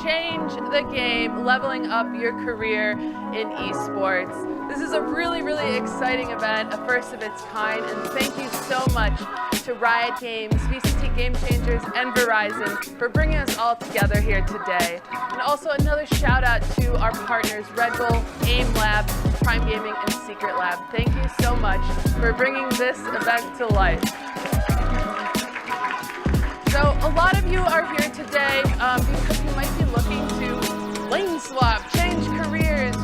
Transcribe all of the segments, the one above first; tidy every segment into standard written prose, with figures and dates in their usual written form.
change the game, leveling up your career in esports. This is a really, really exciting event, a first of its kind, and thank you so much to Riot Games, VCT Game Changers, and Verizon for bringing us all together here today. And also another shout out to our partners, Red Bull, AIM Lab, Prime Gaming, and Secret Lab. Thank you so much for bringing this event to life. So a lot of you are here today because you might be looking to lane swap, change careers,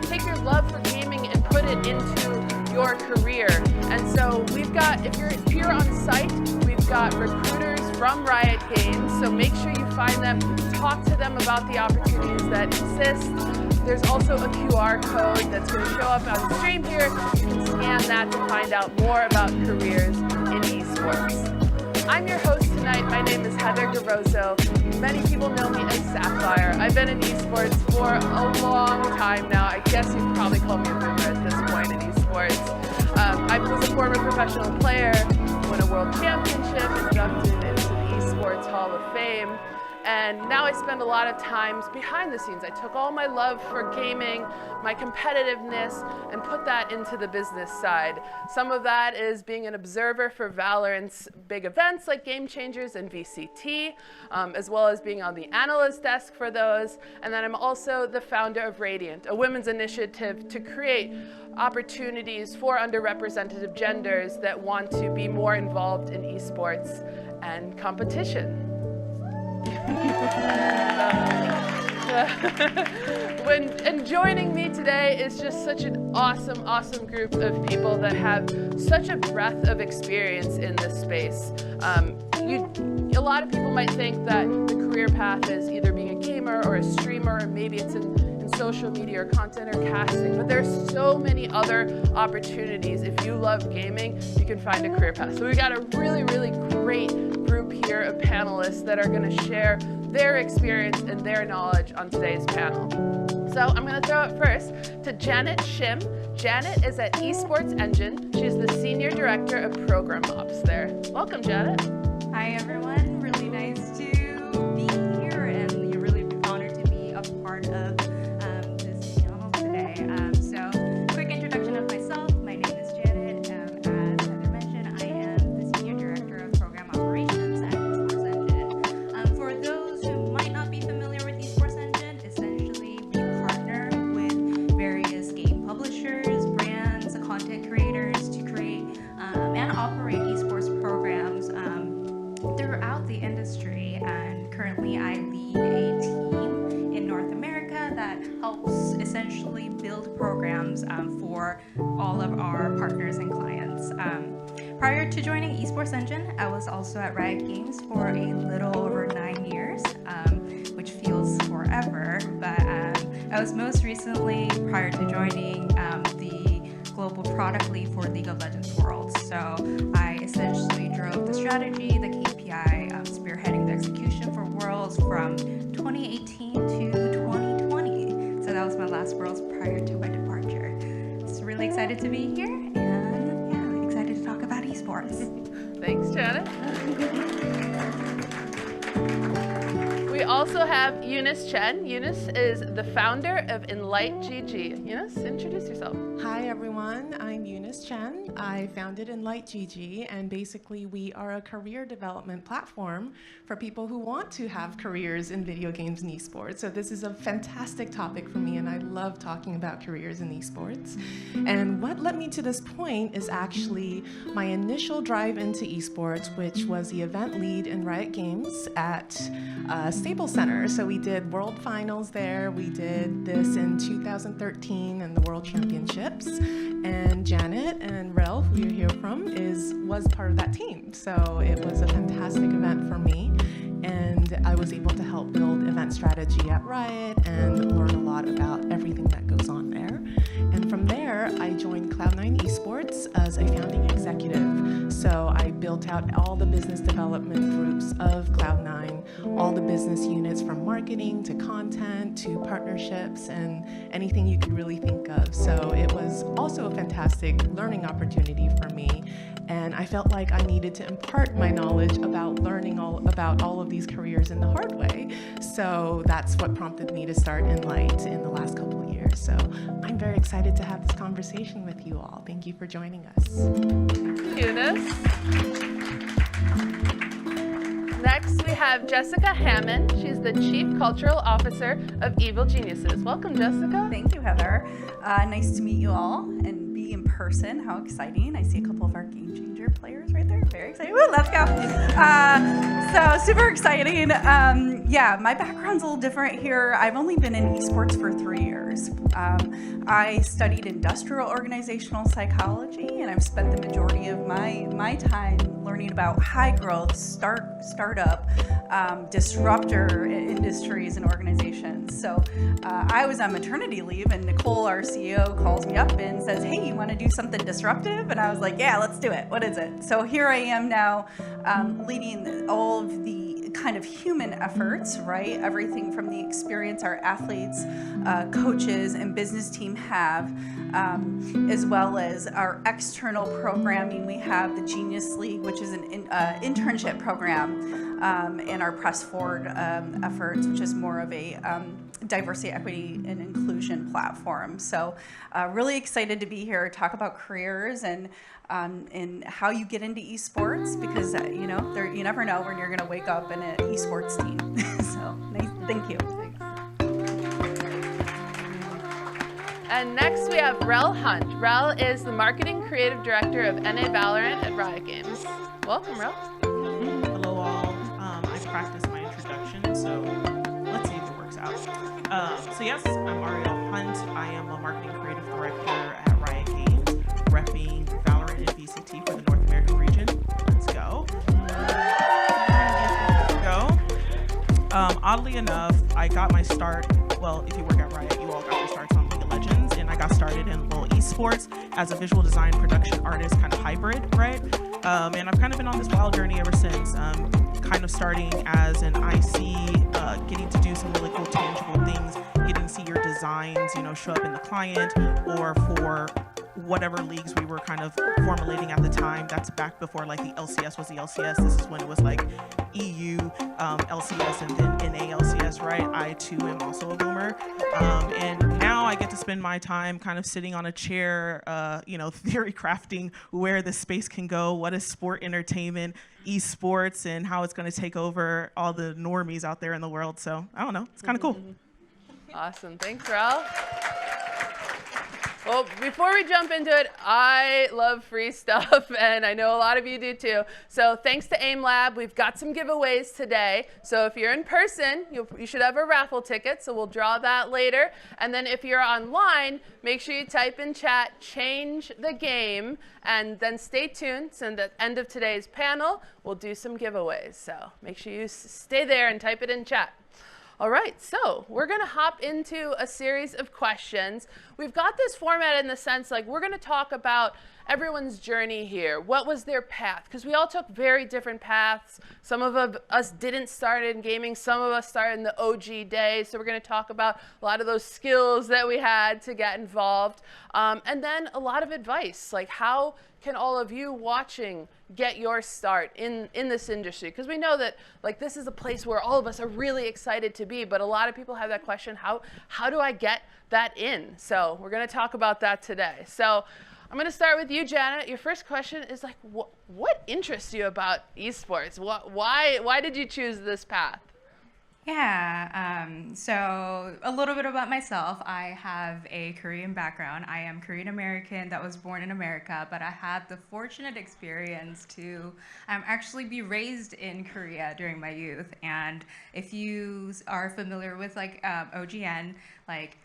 take your love for gaming and put it into your career. And so we've got, if you're here on site, we've got recruiters from Riot Games, so make sure you find them, talk to them about the opportunities that exist. There's also a QR code that's going to show up on stream here. You can scan that to find out more about careers in esports. I'm your host tonight. My name is Heather Garozzo. Many people know me as sapphiRe. I've been in esports for a long time now. I guess you'd probably call me a boomer at this point in esports. I was a former professional player, won a world championship, inducted into the Esports Hall of Fame. And now I spend a lot of times behind the scenes. I took all my love for gaming, my competitiveness, and put that into the business side. Some of that is being an observer for VALORANT's big events like Game Changers and VCT, as well as being on the analyst desk for those. And then I'm also the founder of Raidiant, a women's initiative to create opportunities for underrepresented genders that want to be more involved in esports and competition. And joining me today is just such an awesome group of people that have such a breadth of experience in this space. A lot of people might think that the career path is either being a gamer or a streamer, or maybe it's in social media or content or casting, but there's so many other opportunities. If you love gaming, you can find a career path. So we've got a really great group here of panelists that are going to share their experience and their knowledge on today's panel. So I'm going to throw it first to Janet Shim. Janet is at Esports Engine. She's the Senior Director of Program Ops there. Welcome, Janet. Hi, everyone. Really nice to be here, and you're really honored to be a part of this panel today. So, quick introduction of myself. My name is Janet. As Heather mentioned, I am the Senior Director of Program Operations at Esports Engine. For those who might not be familiar with Esports Engine, essentially we partner with various game publishers, brands, content creators to create and operate esports programs throughout the industry. And currently I lead a team in North America that helps essentially build programs for all of our partners and clients. Prior to joining Esports Engine, I was also at Riot Games for a little over 9 years, which feels forever, but I was most recently, prior to joining, the global product lead for League of Legends Worlds. So I essentially drove the strategy, the KPI, spearheading the execution for Worlds from 2018 to 2020. So that was my last Worlds prior to my departure. Just really excited to be here, and yeah, excited to talk about esports. Thanks, Janet. We also have Eunice Chen. Eunice is the founder of EnlightGG. Eunice, introduce yourself. Hi everyone, I'm Eunice Chen. I founded EnlightGG, and basically we are a career development platform for people who want to have careers in video games and esports. So this is a fantastic topic for me, and I love talking about careers in esports. And what led me to this point is actually my initial drive into esports, which was the event lead in Riot Games at Staples Center. So we did World Finals there. We did this in 2013 and the World Championships. And Janet and Rel, who you're here from, was part of that team. So it was a fantastic event for me. And I was able to help build event strategy at Riot and learn a lot about everything that goes on there. And from there, I joined Cloud9 Esports as a founding executive. So I built out all the business development groups of Cloud9, all the business units from marketing to content to partnerships and anything you could really think of. So it was also a fantastic learning opportunity for me. And I felt like I needed to impart my knowledge about learning about all of these careers in the hard way. So that's what prompted me to start Enlight in the last couple of years. So I'm very excited to have this conversation with you all. Thank you for joining us. Eunice. Next, we have Jessica Hammond. She's the Chief Cultural Officer of Evil Geniuses. Welcome, Jessica. Thank you, Heather. Nice to meet you all and be in person. How exciting. I see a couple of our Game Changer players right there. Very exciting. Woo, let's go. So super exciting. Yeah, my background's a little different here. I've only been in esports for 3 years. I studied industrial organizational psychology, and I've spent the majority of my time learning about high growth, startup, disruptor industries and organizations. So I was on maternity leave, and Nicole, our CEO, calls me up and says, hey, you want to do something disruptive? And I was like, yeah, let's do it. What is it? So here I am now leading all of the kind of human efforts, right? Everything from the experience our athletes, coaches, and business team have, as well as our external programming. We have the Genius League, which is an internship program, and our Press Forward efforts, which is more of a diversity, equity, and inclusion platform. So really excited to be here to talk about careers and how you get into esports, because you never know when you're going to wake up in an esports team. So nice, thank you. And next we have Rel Hunt. Rel is the Marketing Creative Director of NA VALORANT at Riot Games. Welcome, Rel. Hello all. I practiced my introduction, so let's see if it works out. So yes, I'm Ariel Hunt. I am a Marketing Creative Director at Riot Games, repping VALORANT and VCT for the North American region. Let's go. Oddly enough, I got my start, well, if you work at Riot, you all got your starts on League of Legends, and I got started in little esports as a visual design production artist, kind of hybrid, right? And I've kind of been on this wild journey ever since, kind of starting as an IC, getting to do some really cool tangible things, getting to see your designs, show up in the client, or for whatever leagues we were kind of formulating at the time. That's back before like the LCS was the LCS. This is when it was like EU LCS and then NA LCS, right? I too am also a boomer. And now I get to spend my time kind of sitting on a chair, theory crafting where the space can go, what is sport entertainment, esports, and how it's going to take over all the normies out there in the world. So I don't know, it's kind of cool. Awesome, thanks, Rel. Well, before we jump into it, I love free stuff, and I know a lot of you do too. So thanks to AIM Lab, we've got some giveaways today. So if you're in person, you should have a raffle ticket, so we'll draw that later. And then if you're online, make sure you type in chat, change the game, and then stay tuned. So at the end of today's panel, we'll do some giveaways. So make sure you stay there and type it in chat. All right, so we're going to hop into a series of questions. We've got this format in the sense like we're going to talk about everyone's journey here. What was their path? Because we all took very different paths. Some of us didn't start in gaming. Some of us started in the OG days. So we're going to talk about a lot of those skills that we had to get involved. And then a lot of advice, like how can all of you watching get your start in this industry? Because we know that like this is a place where all of us are really excited to be, but a lot of people have that question, how do I get that in? So we're going to talk about that today. So I'm going to start with you, Janet. Your first question is like, what interests you about esports? Why did you choose this path? Yeah, so a little bit about myself. I have a Korean background. I am Korean American that was born in America, but I had the fortunate experience to actually be raised in Korea during my youth. And if you are familiar with like OGN, like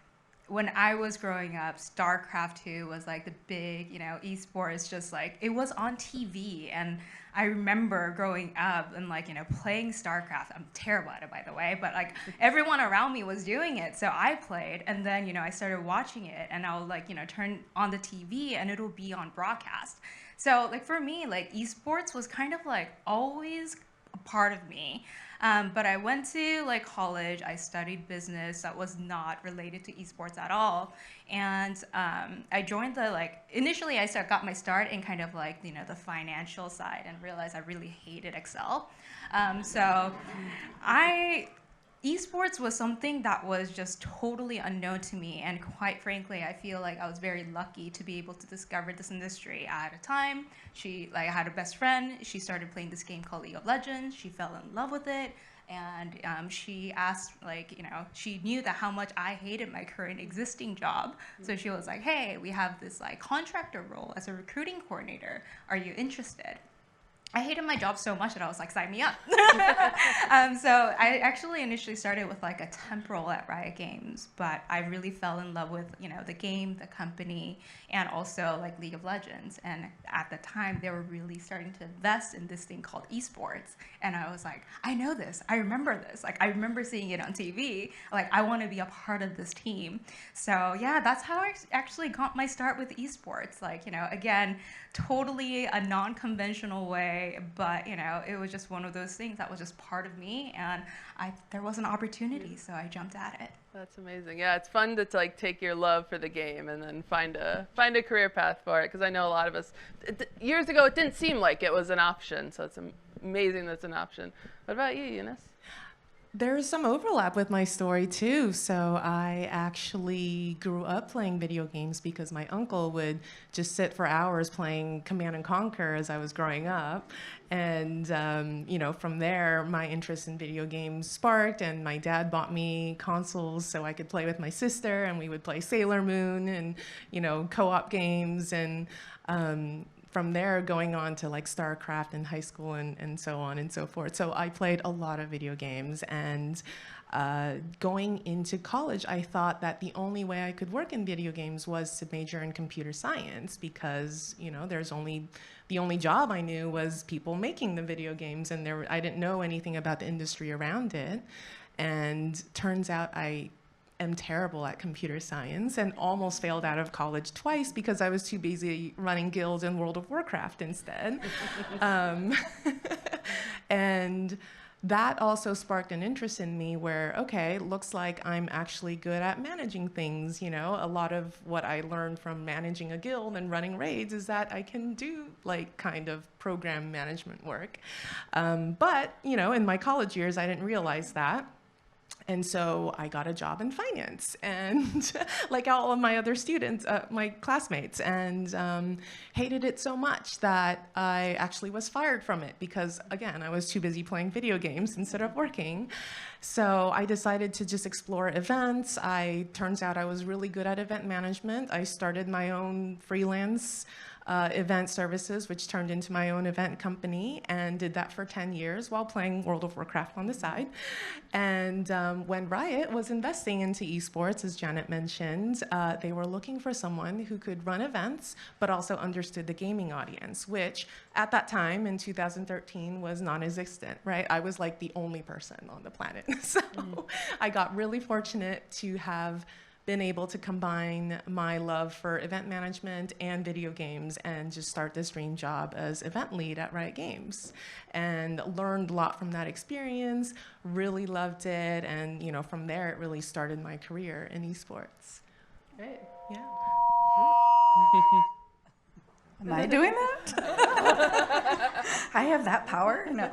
when I was growing up, StarCraft 2 was like the big, esports, just like it was on TV. And I remember growing up and like, playing StarCraft. I'm terrible at it, by the way, but like everyone around me was doing it. So I played, and then, I started watching it, and I'll like, turn on the TV and it'll be on broadcast. So like for me, like esports was kind of like always a part of me. But I went to like college, I studied business that was not related to esports at all. And I joined initially got my start in kind of like, the financial side and realized I really hated Excel. Esports was something that was just totally unknown to me, and quite frankly, I feel like I was very lucky to be able to discover this industry at a time. I had a best friend. She started playing this game called League of Legends. She fell in love with it, and she asked, she knew that how much I hated my current existing job. So she was like, "Hey, we have this contractor role as a recruiting coordinator. Are you interested?" I hated my job so much that I was like, sign me up. So I actually initially started with like a temp role at Riot Games, but I really fell in love with, the game, the company, and also like League of Legends. And at the time, they were really starting to invest in this thing called esports. And I was like, I know this. I remember this. Like, I remember seeing it on TV. Like, I want to be a part of this team. So yeah, that's how I actually got my start with esports. Like, again, totally a non-conventional way, but it was just one of those things that was just part of me, and there was an opportunity, so I jumped at it. That's amazing. Yeah, it's fun to take your love for the game and then find a career path for it, because I know a lot of us years ago it didn't seem like it was an option, so it's amazing that's an option. What about you, Eunice? There's some overlap with my story too. So I actually grew up playing video games because my uncle would just sit for hours playing Command and Conquer as I was growing up. And from there, my interest in video games sparked, and my dad bought me consoles so I could play with my sister, and we would play Sailor Moon and, co-op games. And from there, going on to like StarCraft in high school and so on and so forth. So I played a lot of video games, and going into college, I thought that the only way I could work in video games was to major in computer science, because the only job I knew was people making the video games, and I didn't know anything about the industry around it. And turns out I am terrible at computer science and almost failed out of college twice because I was too busy running guilds in World of Warcraft instead. And that also sparked an interest in me where, okay, looks like I'm actually good at managing things. A lot of what I learned from managing a guild and running raids is that I can do like kind of program management work. But, in my college years, I didn't realize that. And so I got a job in finance, and like all of my other students, my classmates, and hated it so much that I actually was fired from it because, again, I was too busy playing video games instead of working. So I decided to just explore events. Turns out I was really good at event management. I started my own freelance event services, which turned into my own event company, and did that for 10 years while playing World of Warcraft on the side. And when Riot was investing into esports, as Janet mentioned, they were looking for someone who could run events, but also understood the gaming audience, which at that time in 2013 was non-existent, right? I was like the only person on the planet. So I got really fortunate to have been able to combine my love for event management and video games and just start this dream job as event lead at Riot Games, and learned a lot from that experience, really loved it, and from there it really started my career in esports. Great. Yeah. Am I doing that? I have that power? No.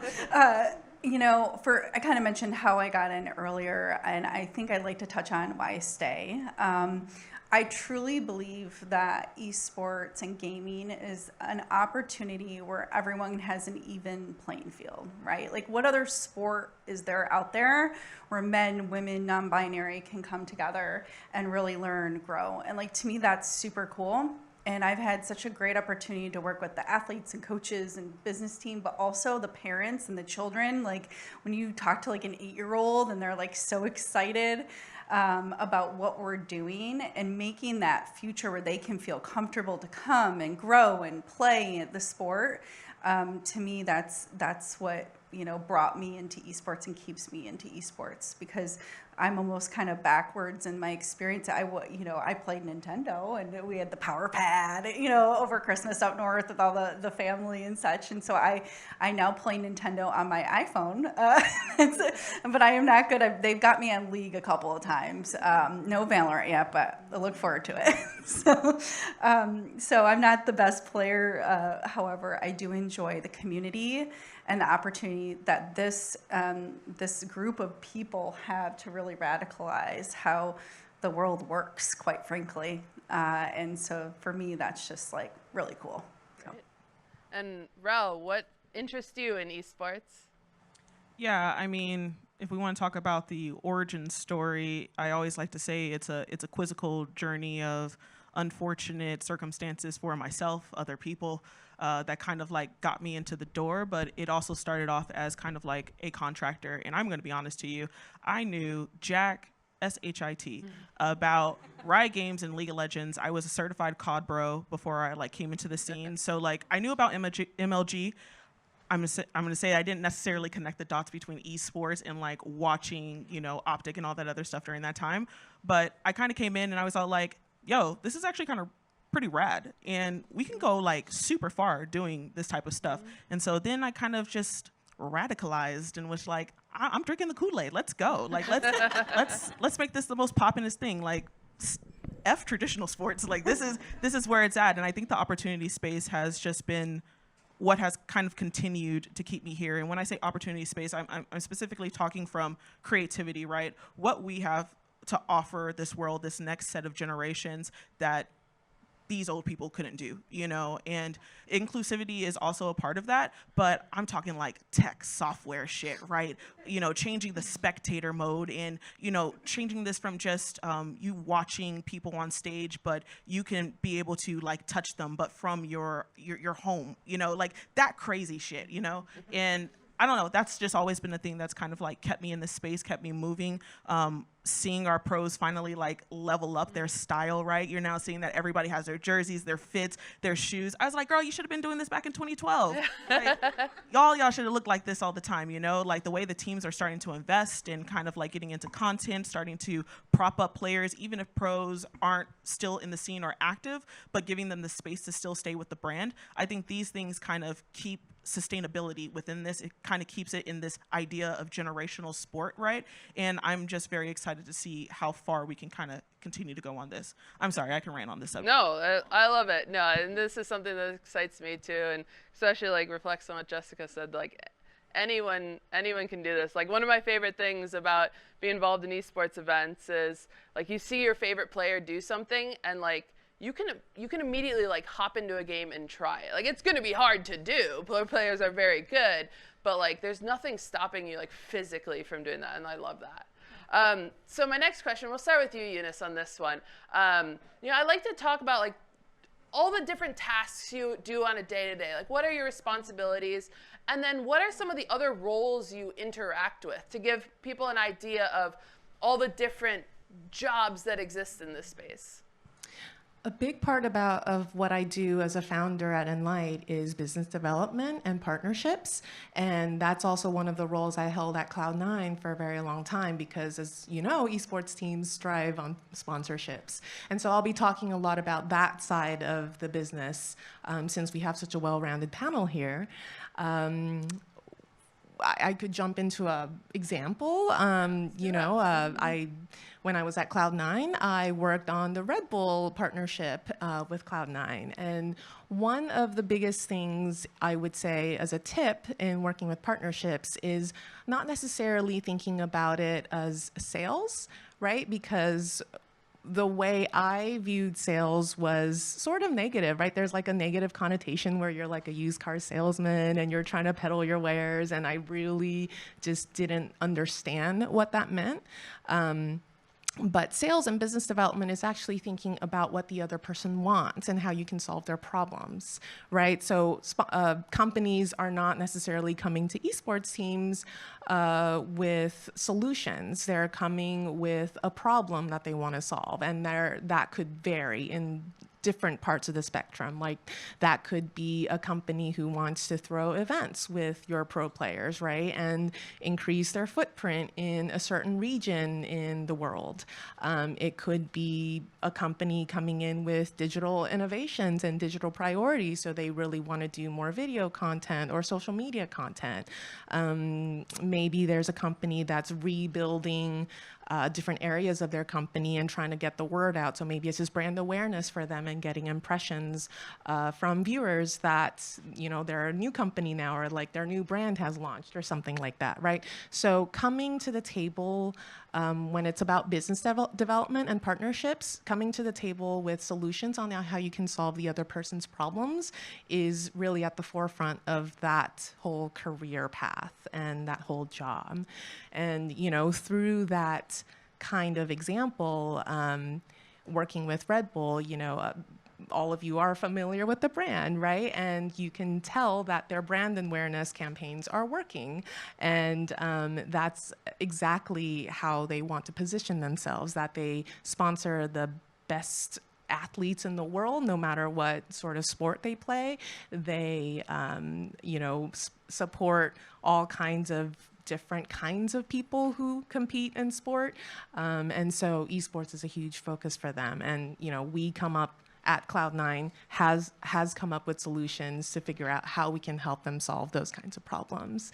I kind of mentioned how I got in earlier, and I think I'd like to touch on why I stay. I truly believe that esports and gaming is an opportunity where everyone has an even playing field, right? Like, what other sport is there out there where men, women, non-binary can come together and really learn, grow? And to me, that's super cool. And I've had such a great opportunity to work with the athletes and coaches and business team, but also the parents and the children. Like, when you talk to an 8-year-old and they're so excited about what we're doing and making that future where they can feel comfortable to come and grow and play the sport, to me, that's what brought me into esports and keeps me into esports, because I'm almost kind of backwards in my experience. I played Nintendo, and we had the Power Pad, over Christmas up north with all the family and such. And so I now play Nintendo on my iPhone, but I am not good. They've got me on League a couple of times. No Valorant yet, but I look forward to it. So I'm not the best player. However, I do enjoy the community and the opportunity that this group of people have to really radicalize how the world works, quite frankly. And so for me, that's just like really cool. So. Right. And Rel, what interests you in esports? Yeah, I mean, if we want to talk about the origin story, I always like to say it's a quizzical journey of unfortunate circumstances for myself, other people, that kind of like got me into the door. But it also started off as kind of like a contractor. And I'm going to be honest to you, I knew Jack, S-H-I-T, about Riot Games and League of Legends. I was a certified COD bro before I like came into the scene. So like I knew about MLG. I'm gonna say I didn't necessarily connect the dots between esports and like watching, Optic and all that other stuff during that time. But I kind of came in and I was all like, yo, this is actually kind of pretty rad. And we can go like super far doing this type of stuff. And so then I kind of just radicalized and was like, I'm drinking the Kool-Aid. Let's go. Like, let's make this the most poppinest thing. Like, F traditional sports. Like this is where it's at. And I think the opportunity space has just been what has kind of continued to keep me here. And when I say opportunity space, I'm specifically talking from creativity, right? What we have to offer this world, this next set of generations that these old people couldn't do, and inclusivity is also a part of that, but I'm talking like tech software shit, right? Changing the spectator mode and, changing this from just you watching people on stage, but you can be able to like touch them, but from your home, like that crazy shit, and I don't know, that's just always been a thing that's kind of like kept me in this space, kept me moving. Seeing our pros finally like level up their style, right? You're now seeing that everybody has their jerseys, their fits, their shoes. I was like, girl, you should have been doing this back in 2012. Like, y'all should have looked like this all the time, Like the way the teams are starting to invest and kind of like getting into content, starting to prop up players, even if pros aren't still in the scene or active, but giving them the space to still stay with the brand. I think these things kind of keep sustainability within this. It kind of keeps it in this idea of generational sport, right? And I'm just very excited to see how far we can kind of continue to go on this. I'm sorry, I can rant on this subject. No, I love it. No, and this is something that excites me too, and especially like reflects on what Jessica said. Like anyone can do this. Like one of my favorite things about being involved in esports events is like you see your favorite player do something and like you can immediately like hop into a game and try it. Like it's going to be hard to do. Players are very good, but like there's nothing stopping you like physically from doing that, and I love that. So my next question, we'll start with you, Eunice, on this one. I like to talk about like all the different tasks you do on a day-to-day. Like what are your responsibilities? And then what are some of the other roles you interact with to give people an idea of all the different jobs that exist in this space? A big part of what I do as a founder at Enlight is business development and partnerships. And that's also one of the roles I held at Cloud9 for a very long time because, as you know, esports teams strive on sponsorships. And so I'll be talking a lot about that side of the business since we have such a well-rounded panel here. I could jump into an example. When I was at Cloud9, I worked on the Red Bull partnership with Cloud9. And one of the biggest things I would say as a tip in working with partnerships is not necessarily thinking about it as sales, right? Because the way I viewed sales was sort of negative, right? There's like a negative connotation where you're like a used car salesman and you're trying to peddle your wares, and I really just didn't understand what that meant. But sales and business development is actually thinking about what the other person wants and how you can solve their problems, right? So companies are not necessarily coming to esports teams with solutions. They're coming with a problem that they want to solve, and that could vary in different parts of the spectrum. Like that could be a company who wants to throw events with your pro players, right? And increase their footprint in a certain region in the world. It could be a company coming in with digital innovations and digital priorities, so they really want to do more video content or social media content. Maybe there's a company that's rebuilding different areas of their company and trying to get the word out. So maybe it's just brand awareness for them and getting impressions from viewers that, you know, they're a new company now, or like their new brand has launched or something like that, right? So coming to the table when it's about business development and partnerships, coming to the table with solutions on how you can solve the other person's problems is really at the forefront of that whole career path and that whole job. And, you know, through that kind of example, working with Red Bull, you know, all of you are familiar with the brand, right? And you can tell that their brand awareness campaigns are working. And that's exactly how they want to position themselves, that they sponsor the best athletes in the world, no matter what sort of sport they play. They, you know, support all kinds of different kinds of people who compete in sport. And so esports is a huge focus for them. And, you know, we come up at Cloud9 has come up with solutions to figure out how we can help them solve those kinds of problems.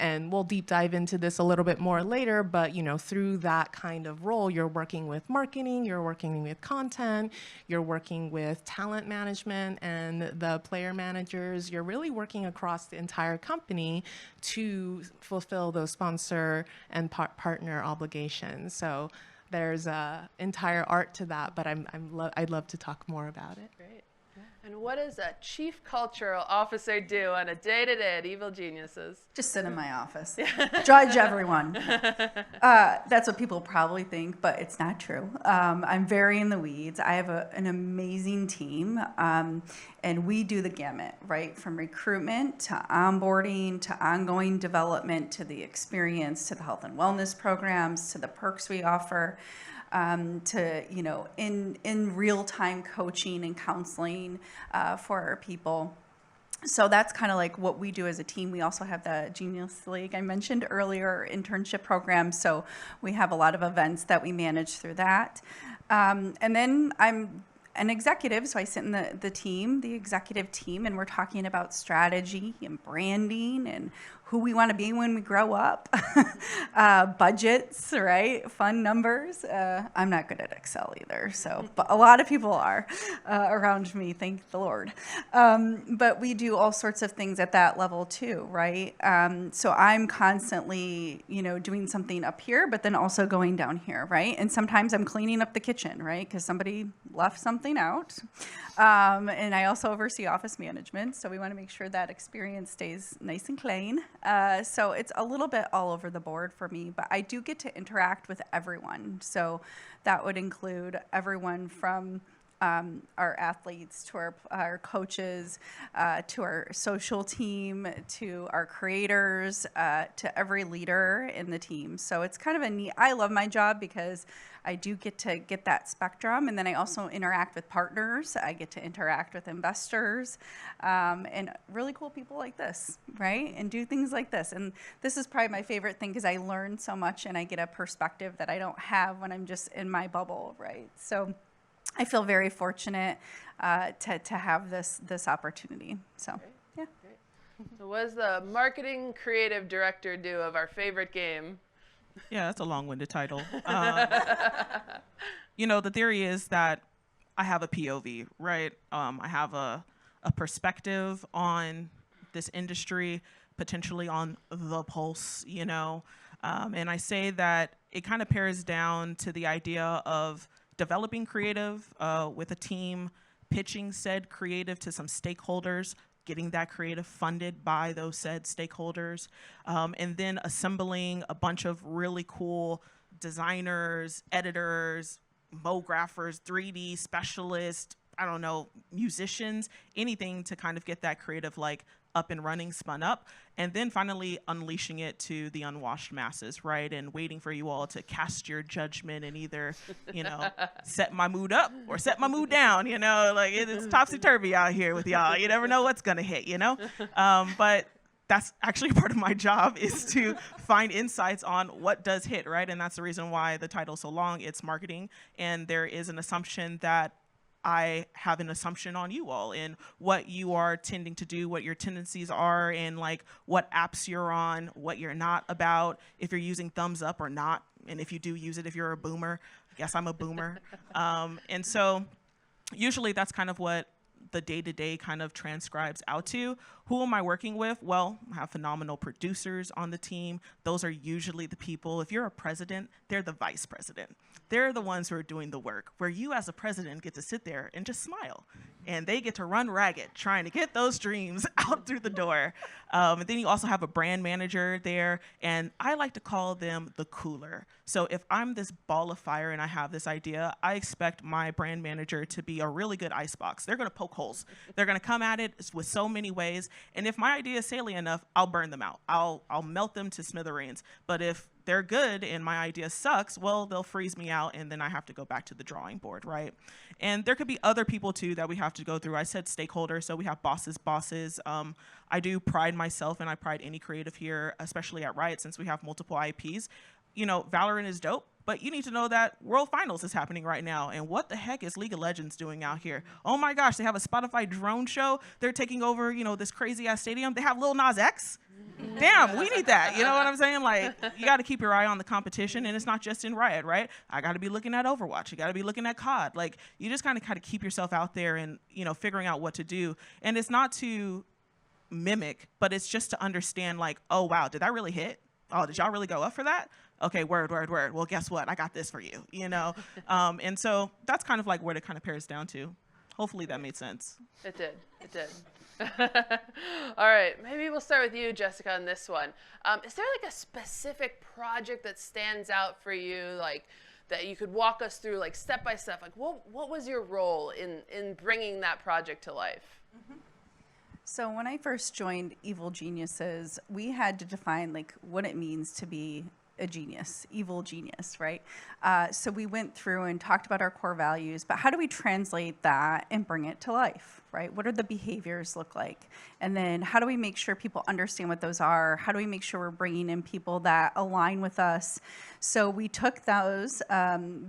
And we'll deep dive into this a little bit more later, but you know, through that kind of role, you're working with marketing, you're working with content, you're working with talent management and the player managers. You're really working across the entire company to fulfill those sponsor and partner obligations. So there's an entire art to that, but I'd love to talk more about it. Great. And what does a chief cultural officer do on a day-to-day at Evil Geniuses? Just sit in my office, judge everyone. That's what people probably think, but it's not true. I'm very in the weeds. I have an amazing team, and we do the gamut, right? From recruitment to onboarding to ongoing development to the experience to the health and wellness programs to the perks we offer. To, you know, in real-time coaching and counseling for our people. So that's kind of like what we do as a team. We also have the Genius League I mentioned earlier, internship program. So we have a lot of events that we manage through that. And then I'm an executive, so I sit in the executive team, and we're talking about strategy and branding and who we want to be when we grow up, budgets, right? Fun numbers. I'm not good at Excel either, so but a lot of people are around me, thank the Lord. But we do all sorts of things at that level too, right? So I'm constantly, you know, doing something up here, but then also going down here, right? And sometimes I'm cleaning up the kitchen, right? Because somebody left something out. And I also oversee office management, so we want to make sure that experience stays nice and clean. So it's a little bit all over the board for me, but I do get to interact with everyone. So that would include everyone from our athletes to our coaches, to our social team, to our creators, to every leader in the team. So it's kind of a neat, I love my job because I do get to get that spectrum, and then I also interact with partners. I get to interact with investors, and really cool people like this, right? And do things like this. And this is probably my favorite thing because I learn so much and I get a perspective that I don't have when I'm just in my bubble, right? So I feel very fortunate to have this opportunity. So, Great. Yeah. Great. So what does the marketing creative director do of our favorite game? Yeah, that's a long-winded title. You know, the theory is that I have a POV, right? I have a perspective on this industry, potentially on the pulse, you know. And I say that it kind of pairs down to the idea of developing creative with a team, pitching said creative to some stakeholders, getting that creative funded by those said stakeholders, and then assembling a bunch of really cool designers, editors, mographers, 3D specialists, I don't know, musicians, anything to kind of get that creative like up and running, spun up, and then finally unleashing it to the unwashed masses, right? And waiting for you all to cast your judgment and either, set my mood up or set my mood down, like it's topsy-turvy out here with y'all. You never know what's gonna hit, But that's actually part of my job, is to find insights on what does hit, right? And that's the reason why the title's so long. It's marketing, and there is an assumption that I have an assumption on you all and what you are tending to do, what your tendencies are, and like what apps you're on, what you're not about, if you're using thumbs up or not, and if you do use it, if you're a boomer. I guess I'm a boomer. And so usually that's kind of what the day-to-day kind of transcribes out to. Who am I working with? Well, I have phenomenal producers on the team. Those are usually the people. If you're a president, they're the vice president. They're the ones who are doing the work, where you as a president get to sit there and just smile. And they get to run ragged trying to get those dreams out through the door. And then you also have a brand manager there, and I like to call them the cooler. So if I'm this ball of fire and I have this idea, I expect my brand manager to be a really good icebox. They're gonna poke holes. They're gonna come at it with so many ways, and if my idea is salient enough, I'll burn them out. I'll melt them to smithereens. But if they're good and my idea sucks, well, they'll freeze me out, and then I have to go back to the drawing board, right? And there could be other people too that we have to go through. I said stakeholders, so we have bosses. I do pride myself, and I pride any creative here, especially at Riot, since we have multiple IPs. Valorant is dope, but you need to know that World Finals is happening right now. And what the heck is League of Legends doing out here? Oh my gosh, they have a Spotify drone show. They're taking over, this crazy ass stadium. They have Lil Nas X. Damn, we need that. You know what I'm saying? Like, you got to keep your eye on the competition, and it's not just in Riot, right? I got to be looking at Overwatch. You got to be looking at COD. Like, you just kind of keep yourself out there and, figuring out what to do. And it's not to mimic, but it's just to understand, like, oh, wow, did that really hit? Oh, did y'all really go up for that? Okay, word. Well, guess what? I got this for you, And so that's kind of like where it kind of pairs down to. Hopefully that made sense. It did. All right, maybe we'll start with you, Jessica, on this one. Is there like a specific project that stands out for you, like that you could walk us through, like step by step? Like, what was your role in bringing that project to life? Mm-hmm. So when I first joined Evil Geniuses, we had to define like what it means to be a genius, evil genius, right? So we went through and talked about our core values, but how do we translate that and bring it to life, right? What do the behaviors look like? And then how do we make sure people understand what those are? How do we make sure we're bringing in people that align with us? So we took those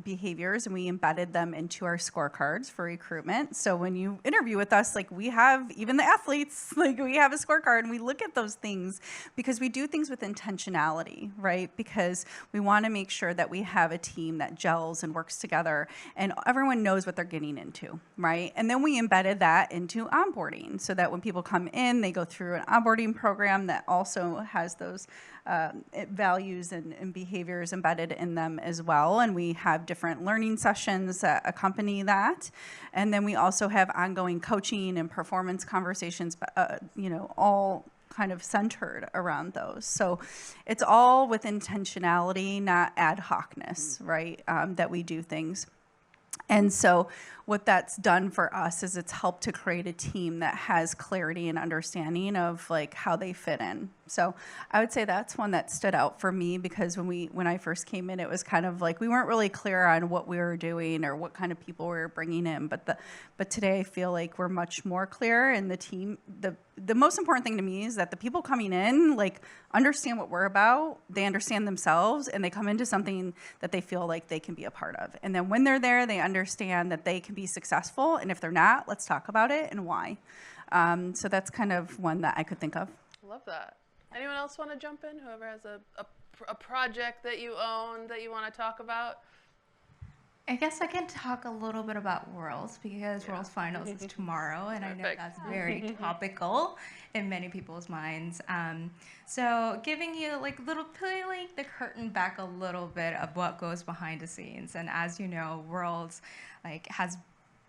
behaviors and we embedded them into our scorecards for recruitment. So when you interview with us, like we have, even the athletes, like we have a scorecard and we look at those things because we do things with intentionality, right? Because we want to make sure that we have a team that gels and works together and everyone knows what they're getting into, right? And then we embedded that into onboarding so that when people come in, they go through an onboarding program that also has those values and behaviors embedded in them as well. And we have different learning sessions that accompany that. And then we also have ongoing coaching and performance conversations, all kind of centered around those. So it's all with intentionality, not ad hocness, right, that we do things. And so what that's done for us is it's helped to create a team that has clarity and understanding of like how they fit in. So I would say that's one that stood out for me because when I first came in, it was kind of like we weren't really clear on what we were doing or what kind of people we were bringing in. But today I feel like we're much more clear, and the team. The most important thing to me is that the people coming in like understand what we're about. They understand themselves, and they come into something that they feel like they can be a part of. And then when they're there, they understand that they can be successful. And if they're not, let's talk about it and why. So that's kind of one that I could think of. Love that. Anyone else want to jump in? Whoever has a project that you own that you want to talk about? I guess I can talk a little bit about Worlds because Worlds Finals is tomorrow, and Perfect. I know that's very topical in many people's minds. So giving you like peeling the curtain back a little bit of what goes behind the scenes, and as you know, Worlds has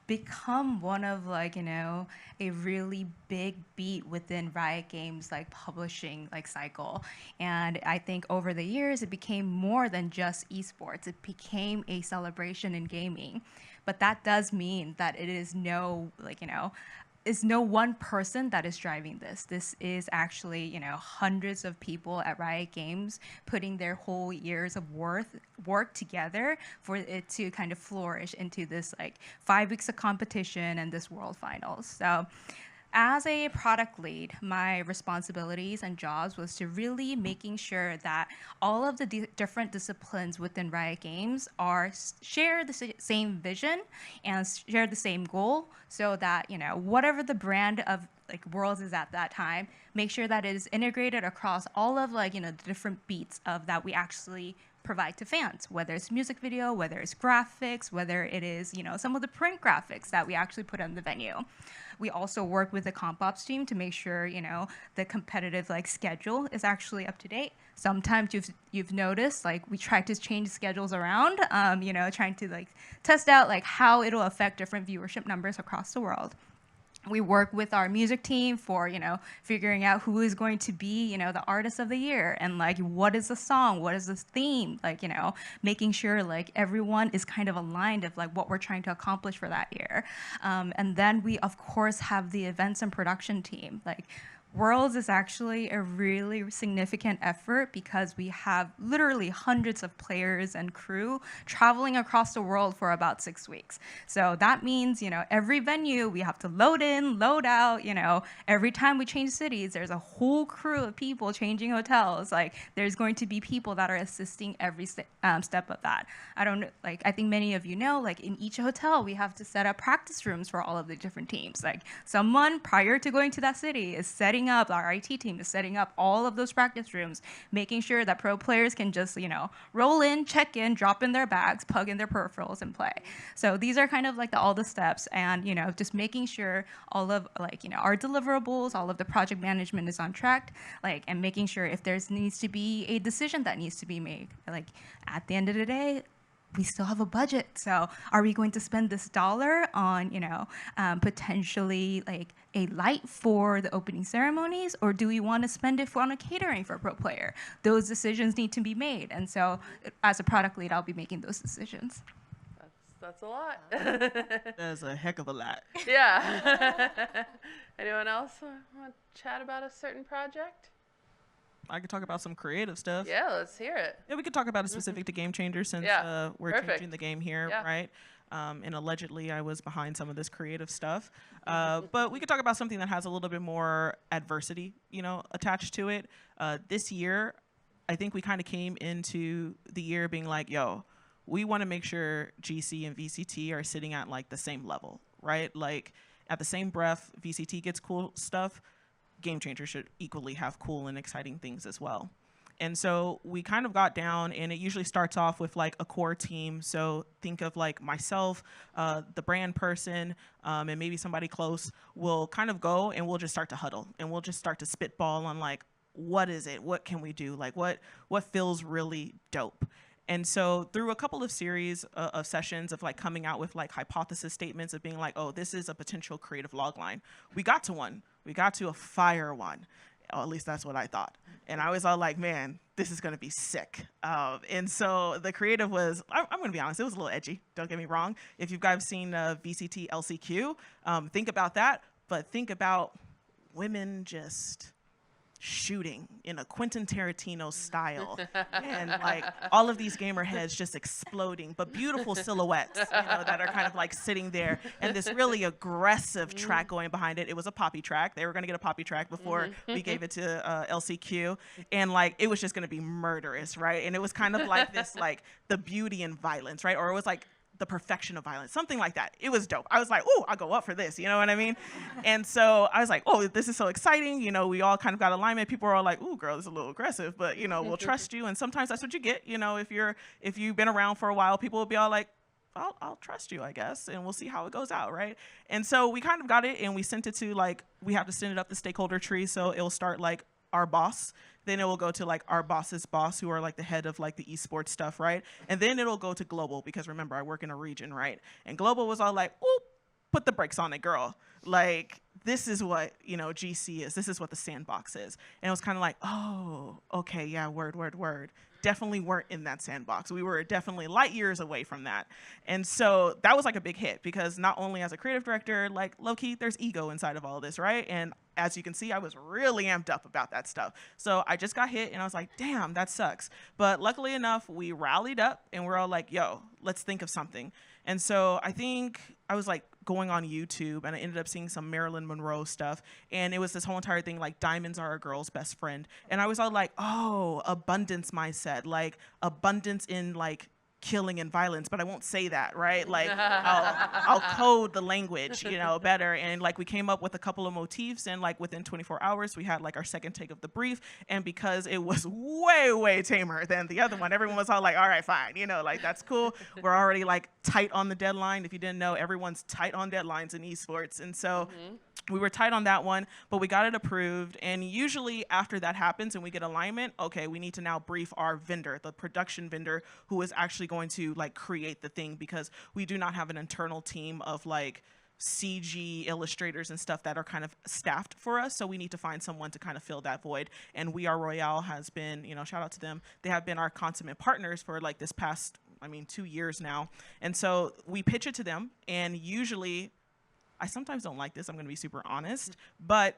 become one of a really big beat within Riot Games publishing cycle. And I think over the years it became more than just esports. It became a celebration in gaming. But that does mean that it is no is no one person that is driving this. This is actually, hundreds of people at Riot Games putting their whole years of work together for it to kind of flourish into this 5 weeks of competition and this World Finals. So as a product lead, my responsibilities and jobs was to really making sure that all of the different disciplines within Riot Games share the same vision and share the same goal, so that whatever the brand of Worlds is at that time, make sure that it is integrated across all of the different beats of that we actually provide to fans, whether it's music video, whether it's graphics, whether it is some of the print graphics that we actually put on the venue. We also work with the comp ops team to make sure the competitive schedule is actually up to date. Sometimes you've noticed we try to change schedules around, trying to test out how it'll affect different viewership numbers across the world. We work with our music team for, figuring out who is going to be, the artist of the year, and what is the song, what is the theme, making sure everyone is kind of aligned of what we're trying to accomplish for that year. And then we of course have the events and production team. Worlds is actually a really significant effort because we have literally hundreds of players and crew traveling across the world for about 6 weeks. So that means, every venue we have to load in, load out, every time we change cities, there's a whole crew of people changing hotels. There's going to be people that are assisting every step of that. I think many of you know, in each hotel, we have to set up practice rooms for all of the different teams. Someone prior to going to that city is setting up, our IT team is setting up all of those practice rooms, making sure that pro players can just, roll in, check in, drop in their bags, plug in their peripherals, and play. So these are kind of all the steps, and, just making sure all of, our deliverables, all of the project management is on track, and making sure if there needs to be a decision that needs to be made. At the end of the day, we still have a budget. So are we going to spend this dollar on, potentially a light for the opening ceremonies, or do we want to spend it on a catering for a pro player? Those decisions need to be made. And so as a product lead, I'll be making those decisions. That's a lot. That's a heck of a lot. Yeah. Anyone else want to chat about a certain project? I could talk about some creative stuff. Yeah, let's hear it. Yeah, we could talk about it specific to Game Changer, since we're changing the game here, right? And allegedly I was behind some of this creative stuff. But we could talk about something that has a little bit more adversity, attached to it. This year, I think we kind of came into the year being like, yo, we want to make sure GC and VCT are sitting at the same level, right? At the same breath, VCT gets cool stuff, Game Changer should equally have cool and exciting things as well. And so we kind of got down, and it usually starts off with a core team. So think of myself, the brand person, and maybe somebody close will kind of go, and we'll just start to huddle, and we'll just start to spitball on what is it? What can we do? What feels really dope? And so through a couple of series of sessions of coming out with hypothesis statements of being oh, this is a potential creative log line, we got to one. We got to a fire one. Or at least that's what I thought. And I was all man, this is going to be sick. And so the creative was, I'm going to be honest, it was a little edgy. Don't get me wrong. If you guys seen VCT LCQ, think about that. But think about women just shooting in a Quentin Tarantino style, and all of these gamer heads just exploding, but beautiful silhouettes, that are kind of sitting there, and this really aggressive track going behind it. It was a poppy track. They were going to get a poppy track before we gave it to LCQ, and it was just going to be murderous, right? And it was kind of this the beauty and violence, right? Or it was the perfection of violence, something like that. It was dope. I was oh, I'll go up for this, you know what I mean? And so I was oh, this is so exciting. We all kind of got alignment. People were all ooh, girl, this is a little aggressive, but we'll trust you. And sometimes that's what you get. If you've been around for a while, people will be all I'll trust you, I guess, and we'll see how it goes out, right? And so we kind of got it, and we sent it to we have to send it up the stakeholder tree, so it'll start our boss. Then it will go to our boss's boss, who are the head of the esports stuff, right? And then it'll go to global, because remember, I work in a region, right? And global was all ooh, put the brakes on it, girl. This is what GC is. This is what the sandbox is. And it was kind of oh, okay, yeah, word. definitely weren't in that sandbox. We were definitely light years away from that. And so that was like a big hit, because not only as a creative director, like low-key, there's ego inside of all this, right? And as you can see, I was really amped up about that stuff. So I just got hit and I was like, damn, that sucks. But luckily enough, we rallied up and we're all like, yo, let's think of something. And so I think I was like going on YouTube and I ended up seeing some Marilyn Monroe stuff. And it was this whole entire thing like diamonds are a girl's best friend. And I was all like, oh, abundance mindset, like abundance in like killing and violence, but I won't say that, right? Like I'll code the language, you know, better. And like we came up with a couple of motifs, and like within 24 hours we had like our second take of the brief. And because it was way tamer than the other one, everyone was all like, all right, fine, you know, like that's cool. We're already like tight on the deadline. If you didn't know, everyone's tight on deadlines in esports. And so we were tight on that one, but we got it approved. And usually after that happens and we get alignment, okay, we need to now brief our vendor, the production vendor, who is actually going to like create the thing, because we do not have an internal team of like CG illustrators and stuff that are kind of staffed for us. So we need to find someone to kind of fill that void. And We Are Royale has been, you know, shout out to them. They have been our consummate partners for like this past, 2 years now. And so we pitch it to them, and usually, I sometimes don't like this, I'm gonna be super honest, but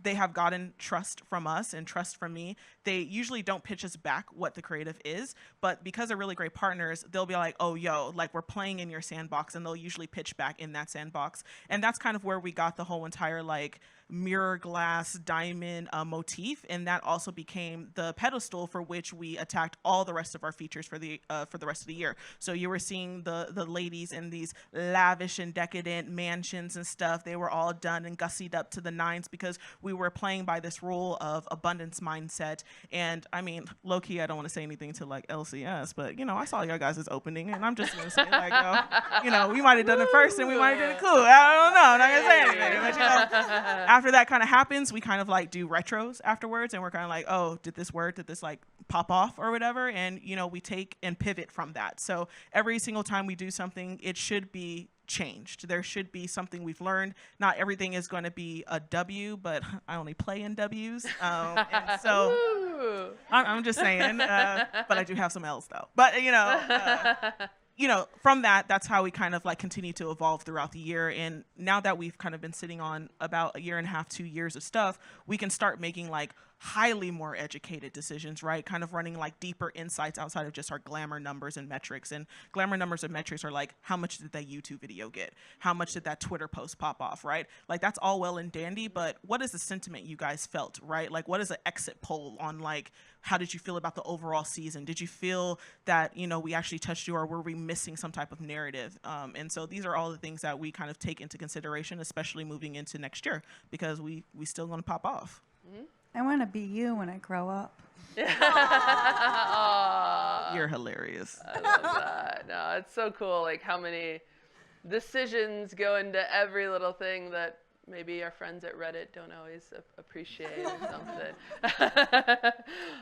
they have gotten trust from us and trust from me. They usually don't pitch us back what the creative is, but because they're really great partners, they'll be like, oh, yo, like we're playing in your sandbox, and they'll usually pitch back in that sandbox. And that's kind of where we got the whole entire like mirror glass diamond motif, and that also became the pedestal for which we attacked all the rest of our features for the rest of the year. So you were seeing the ladies in these lavish and decadent mansions and stuff. They were all done and gussied up to the nines, because we were playing by this rule of abundance mindset. And I mean, low-key, I don't want to say anything to like LCS, but you know, I saw your guys' opening, and I'm just gonna say like, you know, we might have done it first and we might have done it cool. I don't know, I'm not gonna say anything, but you know, after that kind of happens, we kind of like do retros afterwards, and we're kind of like, oh, did this like pop off or whatever? And you know, we take and pivot from that. So every single time we do something, it should be changed. There should be something we've learned. Not everything is going to be a W, but I only play in W's. And so I'm just saying, but I do have some L's though. But you know, from that, that's how we kind of like continue to evolve throughout the year. And now that we've kind of been sitting on about 1.5 years, 2 years of stuff, we can start making like highly more educated decisions, right? Kind of running like deeper insights outside of just our glamour numbers and metrics. And glamour numbers and metrics are like, how much did that YouTube video get? How much did that Twitter post pop off, right? Like that's all well and dandy, but what is the sentiment you guys felt, right? Like what is an exit poll on like, how did you feel about the overall season? Did you feel that, you know, we actually touched you, or were we missing some type of narrative? And so these are all the things that we kind of take into consideration, especially moving into next year, because we still gonna pop off. Mm-hmm. I want to be you when I grow up. You're hilarious. I love that. No, it's so cool, like how many decisions go into every little thing that maybe our friends at Reddit don't always appreciate or something.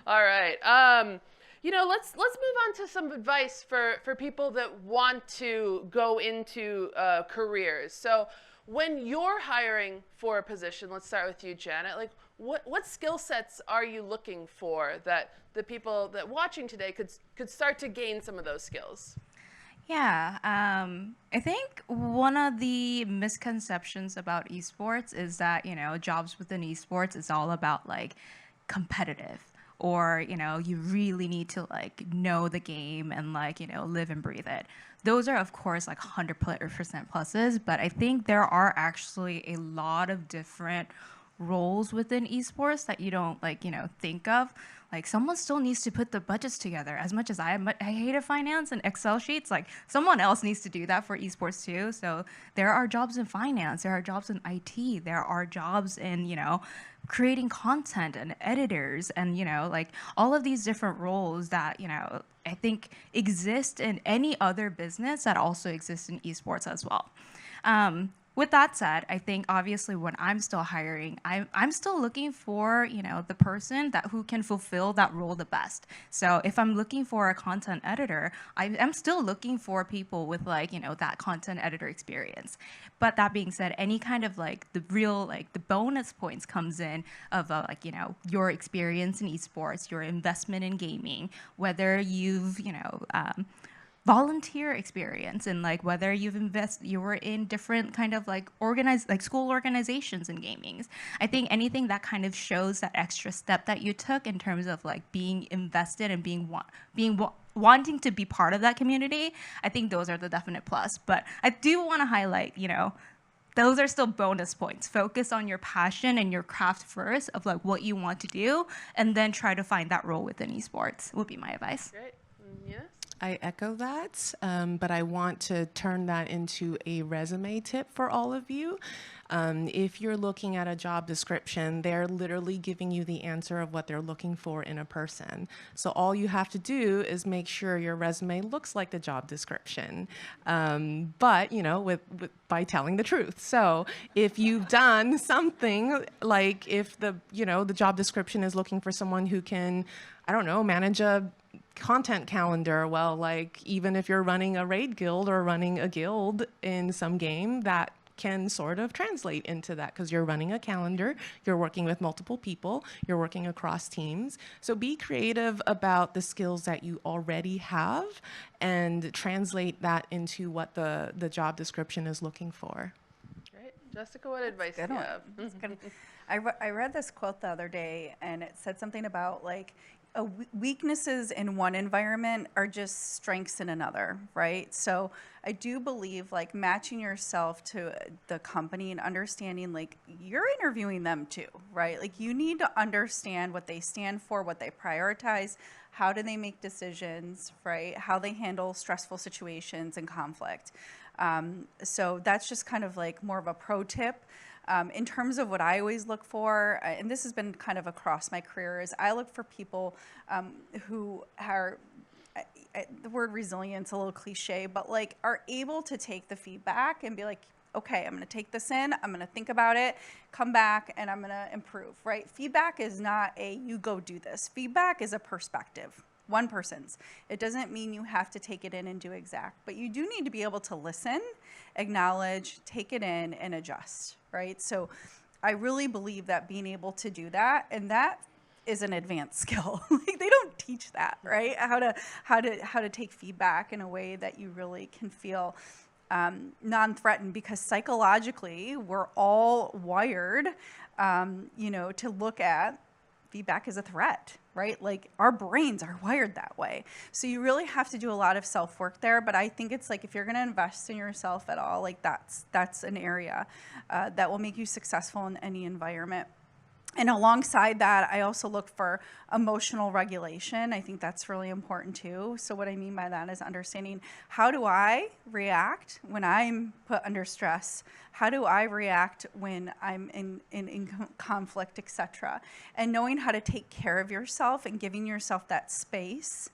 All right. You know, let's move on to some advice for people that want to go into careers. So when you're hiring for a position, let's start with you, Janet, like what skill sets are you looking for that the people that watching today could start to gain some of those skills? Yeah, I think one of the misconceptions about esports is that, you know, jobs within esports is all about like competitive, or, you know, you really need to like know the game and like, you know, live and breathe it. Those are of course like 100% pluses, but I think there are actually a lot of different roles within esports that you don't like, you know, think of. Like someone still needs to put the budgets together. As much as I hated finance and Excel sheets, like someone else needs to do that for esports too. So there are jobs in finance, there are jobs in IT, there are jobs in, you know, creating content and editors and, you know, like all of these different roles that, you know, I think exist in any other business that also exists in esports as well. with that said, I think obviously when I'm still hiring, I'm still looking for, you know, the person who can fulfill that role the best. So if I'm looking for a content editor, I'm still looking for people with, like, you know, that content editor experience. But that being said, any kind of like the real, like the bonus points comes in of like, you know, your experience in esports, your investment in gaming, whether you've, you know, volunteer experience, and like whether you were in different kind of like school organizations in gaming. I think anything that kind of shows that extra step that you took in terms of like being invested and wanting to be part of that community, I think those are the definite plus. But I do want to highlight, you know, those are still bonus points. Focus on your passion and your craft first of like what you want to do, and then try to find that role within esports would be my advice. Great. Yes. I echo that, but I want to turn that into a resume tip for all of you. If you're looking at a job description, they're literally giving you the answer of what they're looking for in a person. So all you have to do is make sure your resume looks like the job description, but you know, by telling the truth. So if you've done something like if the job description is looking for someone who can, I don't know, manage a content calendar. Well, like even if you're running a raid guild or running a guild in some game, that can sort of translate into that because you're running a calendar, you're working with multiple people, you're working across teams. So be creative about the skills that you already have and translate that into what the job description is looking for. Great. Jessica, what advice do you have? I read this quote the other day, and it said something about like weaknesses in one environment are just strengths in another, right? So I do believe like matching yourself to the company and understanding like you're interviewing them too, right? Like you need to understand what they stand for, what they prioritize, how do they make decisions, right? How they handle stressful situations and conflict. So that's just kind of like more of a pro tip. In terms of what I always look for, and this has been kind of across my career, is I look for people who are, the word resilience, a little cliche, but like are able to take the feedback and be like, okay, I'm going to take this in, I'm going to think about it, come back, and I'm going to improve, right? Feedback is not you go do this. Feedback is a perspective. One person's. It doesn't mean you have to take it in and do exact, but you do need to be able to listen, acknowledge, take it in, and adjust, right? So I really believe that being able to do that, and that is an advanced skill. Like they don't teach that, right? How to take feedback in a way that you really can feel non-threatened, because psychologically we're all wired, to look at feedback as a threat, right? Like our brains are wired that way. So you really have to do a lot of self-work there. But I think it's like if you're going to invest in yourself at all, like that's an area that will make you successful in any environment. And alongside that, I also look for emotional regulation. I think that's really important too. So what I mean by that is understanding, how do I react when I'm put under stress? How do I react when I'm in conflict, etc.? And knowing how to take care of yourself and giving yourself that space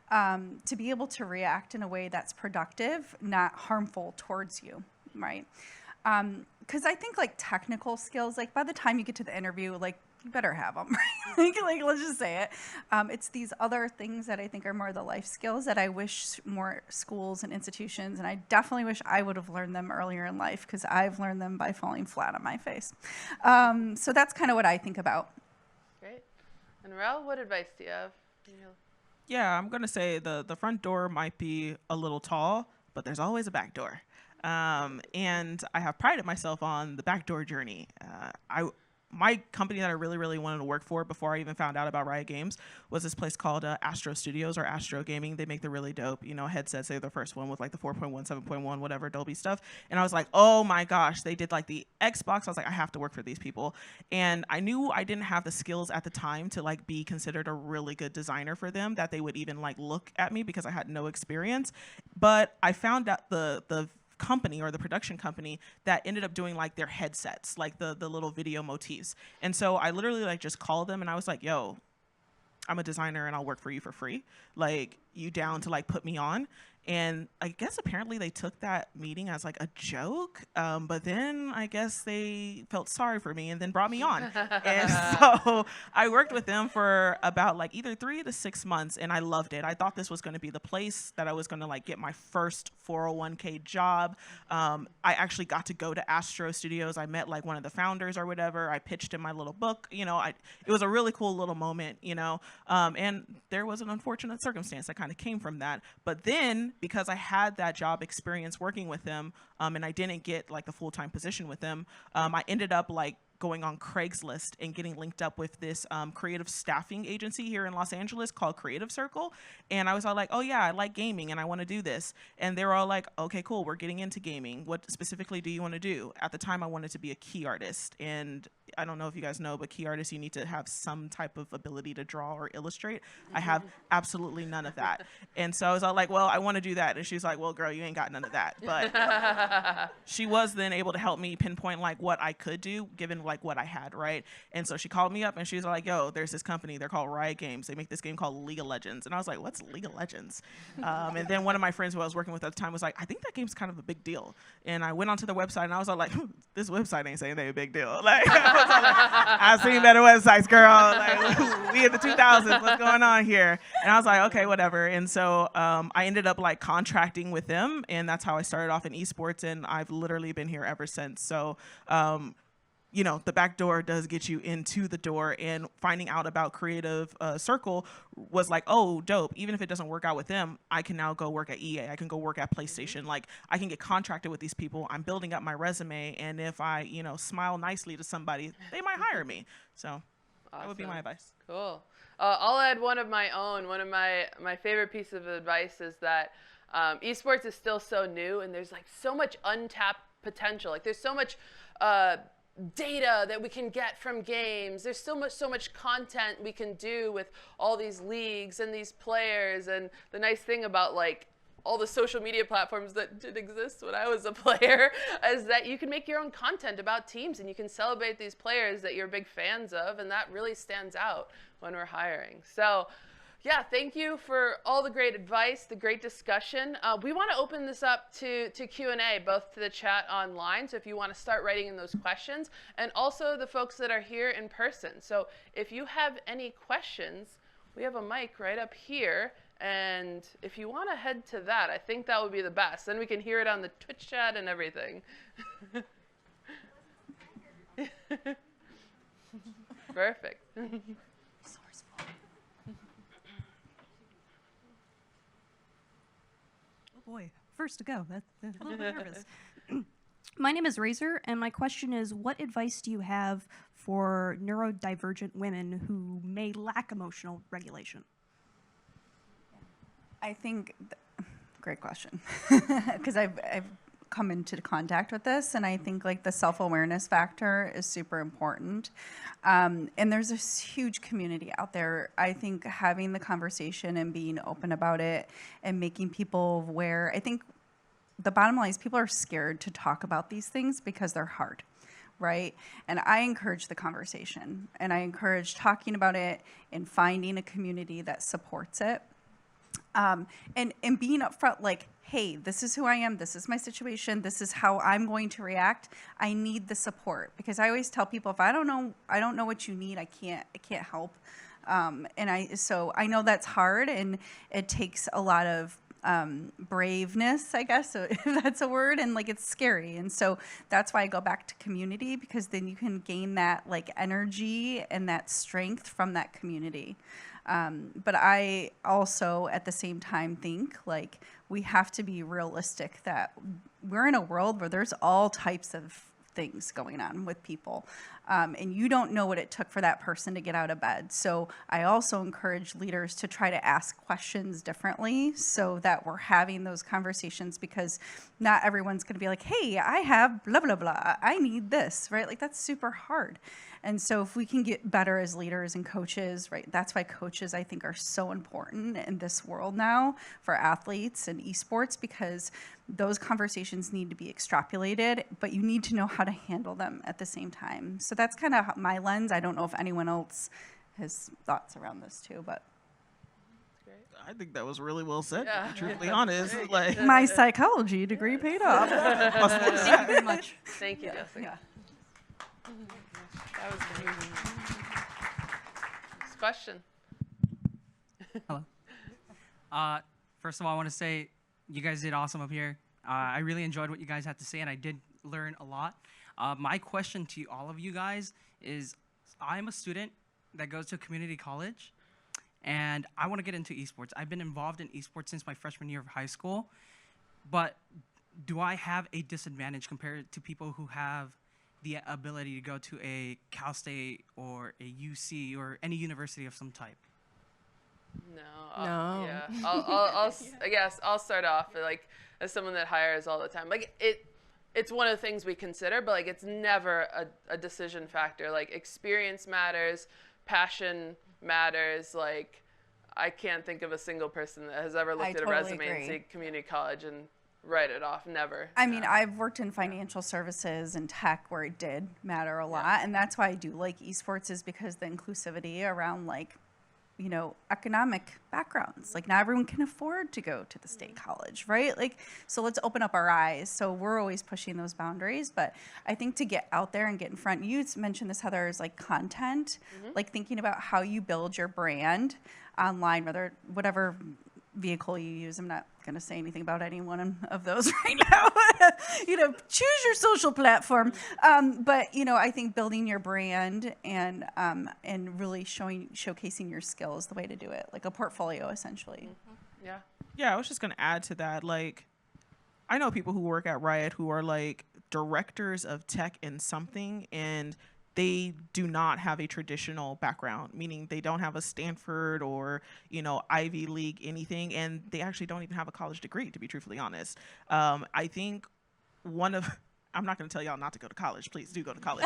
to be able to react in a way that's productive, not harmful towards you, right? Because I think like technical skills, like by the time you get to the interview, like you better have them, right? like let's just say it. It's these other things that I think are more the life skills that I wish more schools and institutions, and I definitely wish I would have learned them earlier in life, because I've learned them by falling flat on my face. So that's kind of what I think about. Great. And Raul, what advice do you have? Yeah, I'm going to say the front door might be a little tall, but there's always a back door. And I have prided myself on the backdoor journey. My company that I really, really wanted to work for before I even found out about Riot Games was this place called Astro Studios, or Astro Gaming. They make the really dope, headsets. They're the first one with like the 4.1, 7.1, whatever Dolby stuff. And I was like, oh my gosh, they did like the Xbox. I was like, I have to work for these people. And I knew I didn't have the skills at the time to like be considered a really good designer for them, that they would even like look at me, because I had no experience. But I found out the company, or the production company, that ended up doing like their headsets, like the little video motifs. And so I literally like just called them and I was like, yo, I'm a designer and I'll work for you for free. Like, you down to like put me on? And I guess apparently they took that meeting as like a joke, but then I guess they felt sorry for me and then brought me on. And so I worked with them for about like either 3 to 6 months, and I loved it. I thought this was going to be the place that I was going to like get my first 401k job. I actually got to go to Astro Studios. I met like one of the founders or whatever. I pitched in my little book. You know, it was a really cool little moment, you know, and there was an unfortunate circumstance that kind of came from that. But then, because I had that job experience working with them, and I didn't get like the full-time position with them, I ended up like going on Craigslist and getting linked up with this creative staffing agency here in Los Angeles called Creative Circle. And I was all like, oh yeah, I like gaming and I want to do this. And they were all like, okay, cool, we're getting into gaming. What specifically do you want to do? At the time, I wanted to be a key artist. And I don't know if you guys know, but key artists, you need to have some type of ability to draw or illustrate. I have absolutely none of that. And so I was all like, well, I want to do that. And she's like, well, girl, you ain't got none of that. But she was then able to help me pinpoint like what I could do given like what I had, right? And so she called me up and she was like, yo, there's this company, they're called Riot Games. They make this game called League of Legends. And I was like, what's League of Legends? And then one of my friends who I was working with at the time was like, I think that game's kind of a big deal. And I went onto the website and I was all like, this website ain't saying they're a big deal. Like, I've seen better websites, girl. Like, we in the 2000s, what's going on here? And I was like, okay, whatever. And so I ended up like contracting with them, and that's how I started off in esports, and I've literally been here ever since. So you know, the back door does get you into the door, and finding out about Creative Circle was like, oh, dope. Even if it doesn't work out with them, I can now go work at EA. I can go work at PlayStation. Like, I can get contracted with these people. I'm building up my resume, and if I, you know, smile nicely to somebody, they might hire me. So Awesome. That would be my advice. Cool. I'll add one of my own. One of my favorite pieces of advice is that esports is still so new, and there's like so much untapped potential. Like, there's so much data that we can get from games. There's so much content we can do with all these leagues and these players. And the nice thing about like all the social media platforms that did exist when I was a player is that you can make your own content about teams, and you can celebrate these players that you're big fans of, and that really stands out when we're hiring. So yeah, thank you for all the great advice, the great discussion. We want to open this up to Q&A, both to the chat online, so if you want to start writing in those questions, and also the folks that are here in person. So if you have any questions, we have a mic right up here, and if you want to head to that, I think that would be the best. Then we can hear it on the Twitch chat and everything. Perfect. Boy, first to go. That's a little bit nervous. My name is Razor, and my question is, what advice do you have for neurodivergent women who may lack emotional regulation? I think, great question, because I've come into contact with this, and I think like the self-awareness factor is super important. And there's this huge community out there. I think having the conversation and being open about it and making people aware, I think the bottom line is people are scared to talk about these things because they're hard, right? And I encourage the conversation, and I encourage talking about it and finding a community that supports it. And being upfront, like, hey, this is who I am, this is my situation, this is how I'm going to react. I need the support, because I always tell people, if I don't know what you need, I can't help. So I know that's hard, and it takes a lot of braveness, I guess, so if that's a word, and like it's scary. And so that's why I go back to community, because then you can gain that like energy and that strength from that community. But I also, at the same time, think like we have to be realistic that we're in a world where there's all types of things going on with people. And you don't know what it took for that person to get out of bed. So I also encourage leaders to try to ask questions differently so that we're having those conversations, because not everyone's going to be like, hey, I have blah, blah, blah. I need this, right? Like, that's super hard. And so if we can get better as leaders and coaches, right, that's why coaches, I think, are so important in this world now for athletes and esports, because those conversations need to be extrapolated, but you need to know how to handle them at the same time. So that's kind of my lens. I don't know if anyone else has thoughts around this too, but. I think that was really well said, Yeah. to be truthfully honest. Like, My psychology degree paid off. Thank you very much. Thank you, Jessica. Yeah. That was great. Next question. Hello. First of all, I want to say you guys did awesome up here. I really enjoyed what you guys had to say, and I did learn a lot. My question to all of you guys is, I'm a student that goes to a community college, and I want to get into esports. I've been involved in esports since my freshman year of high school, but do I have a disadvantage compared to people who have the ability to go to a Cal State or a UC or any university of some type? No. No. Yeah. I guess I'll start off like as someone that hires all the time. Like it's one of the things we consider, but like it's never a decision factor. Like experience matters, passion matters. Like I can't think of a single person that has ever looked at a totally resume and agree. see community college and write it off. Never. I mean, I've worked in financial services and tech where it did matter a lot. And that's why I do like esports, is because the inclusivity around like, you know, economic backgrounds. Like not everyone can afford to go to the state college, right? Like, so let's open up our eyes. So we're always pushing those boundaries. But I think to get out there and get in front, you mentioned this, Heather, is like content, like thinking about how you build your brand online, whatever vehicle you use. I'm not going to say anything about any one of those right now. You know, choose your social platform. But you know, I think building your brand and really showcasing your skills, the way to do it, like a portfolio, essentially. Yeah. yeah, I was just going to add to that. Like, I know people who work at Riot who are like directors of tech in something, and they do not have a traditional background, meaning they don't have a Stanford or, you know, Ivy League anything, and they actually don't even have a college degree, to be truthfully honest. I think I'm not going to tell y'all not to go to college. Please do go to college.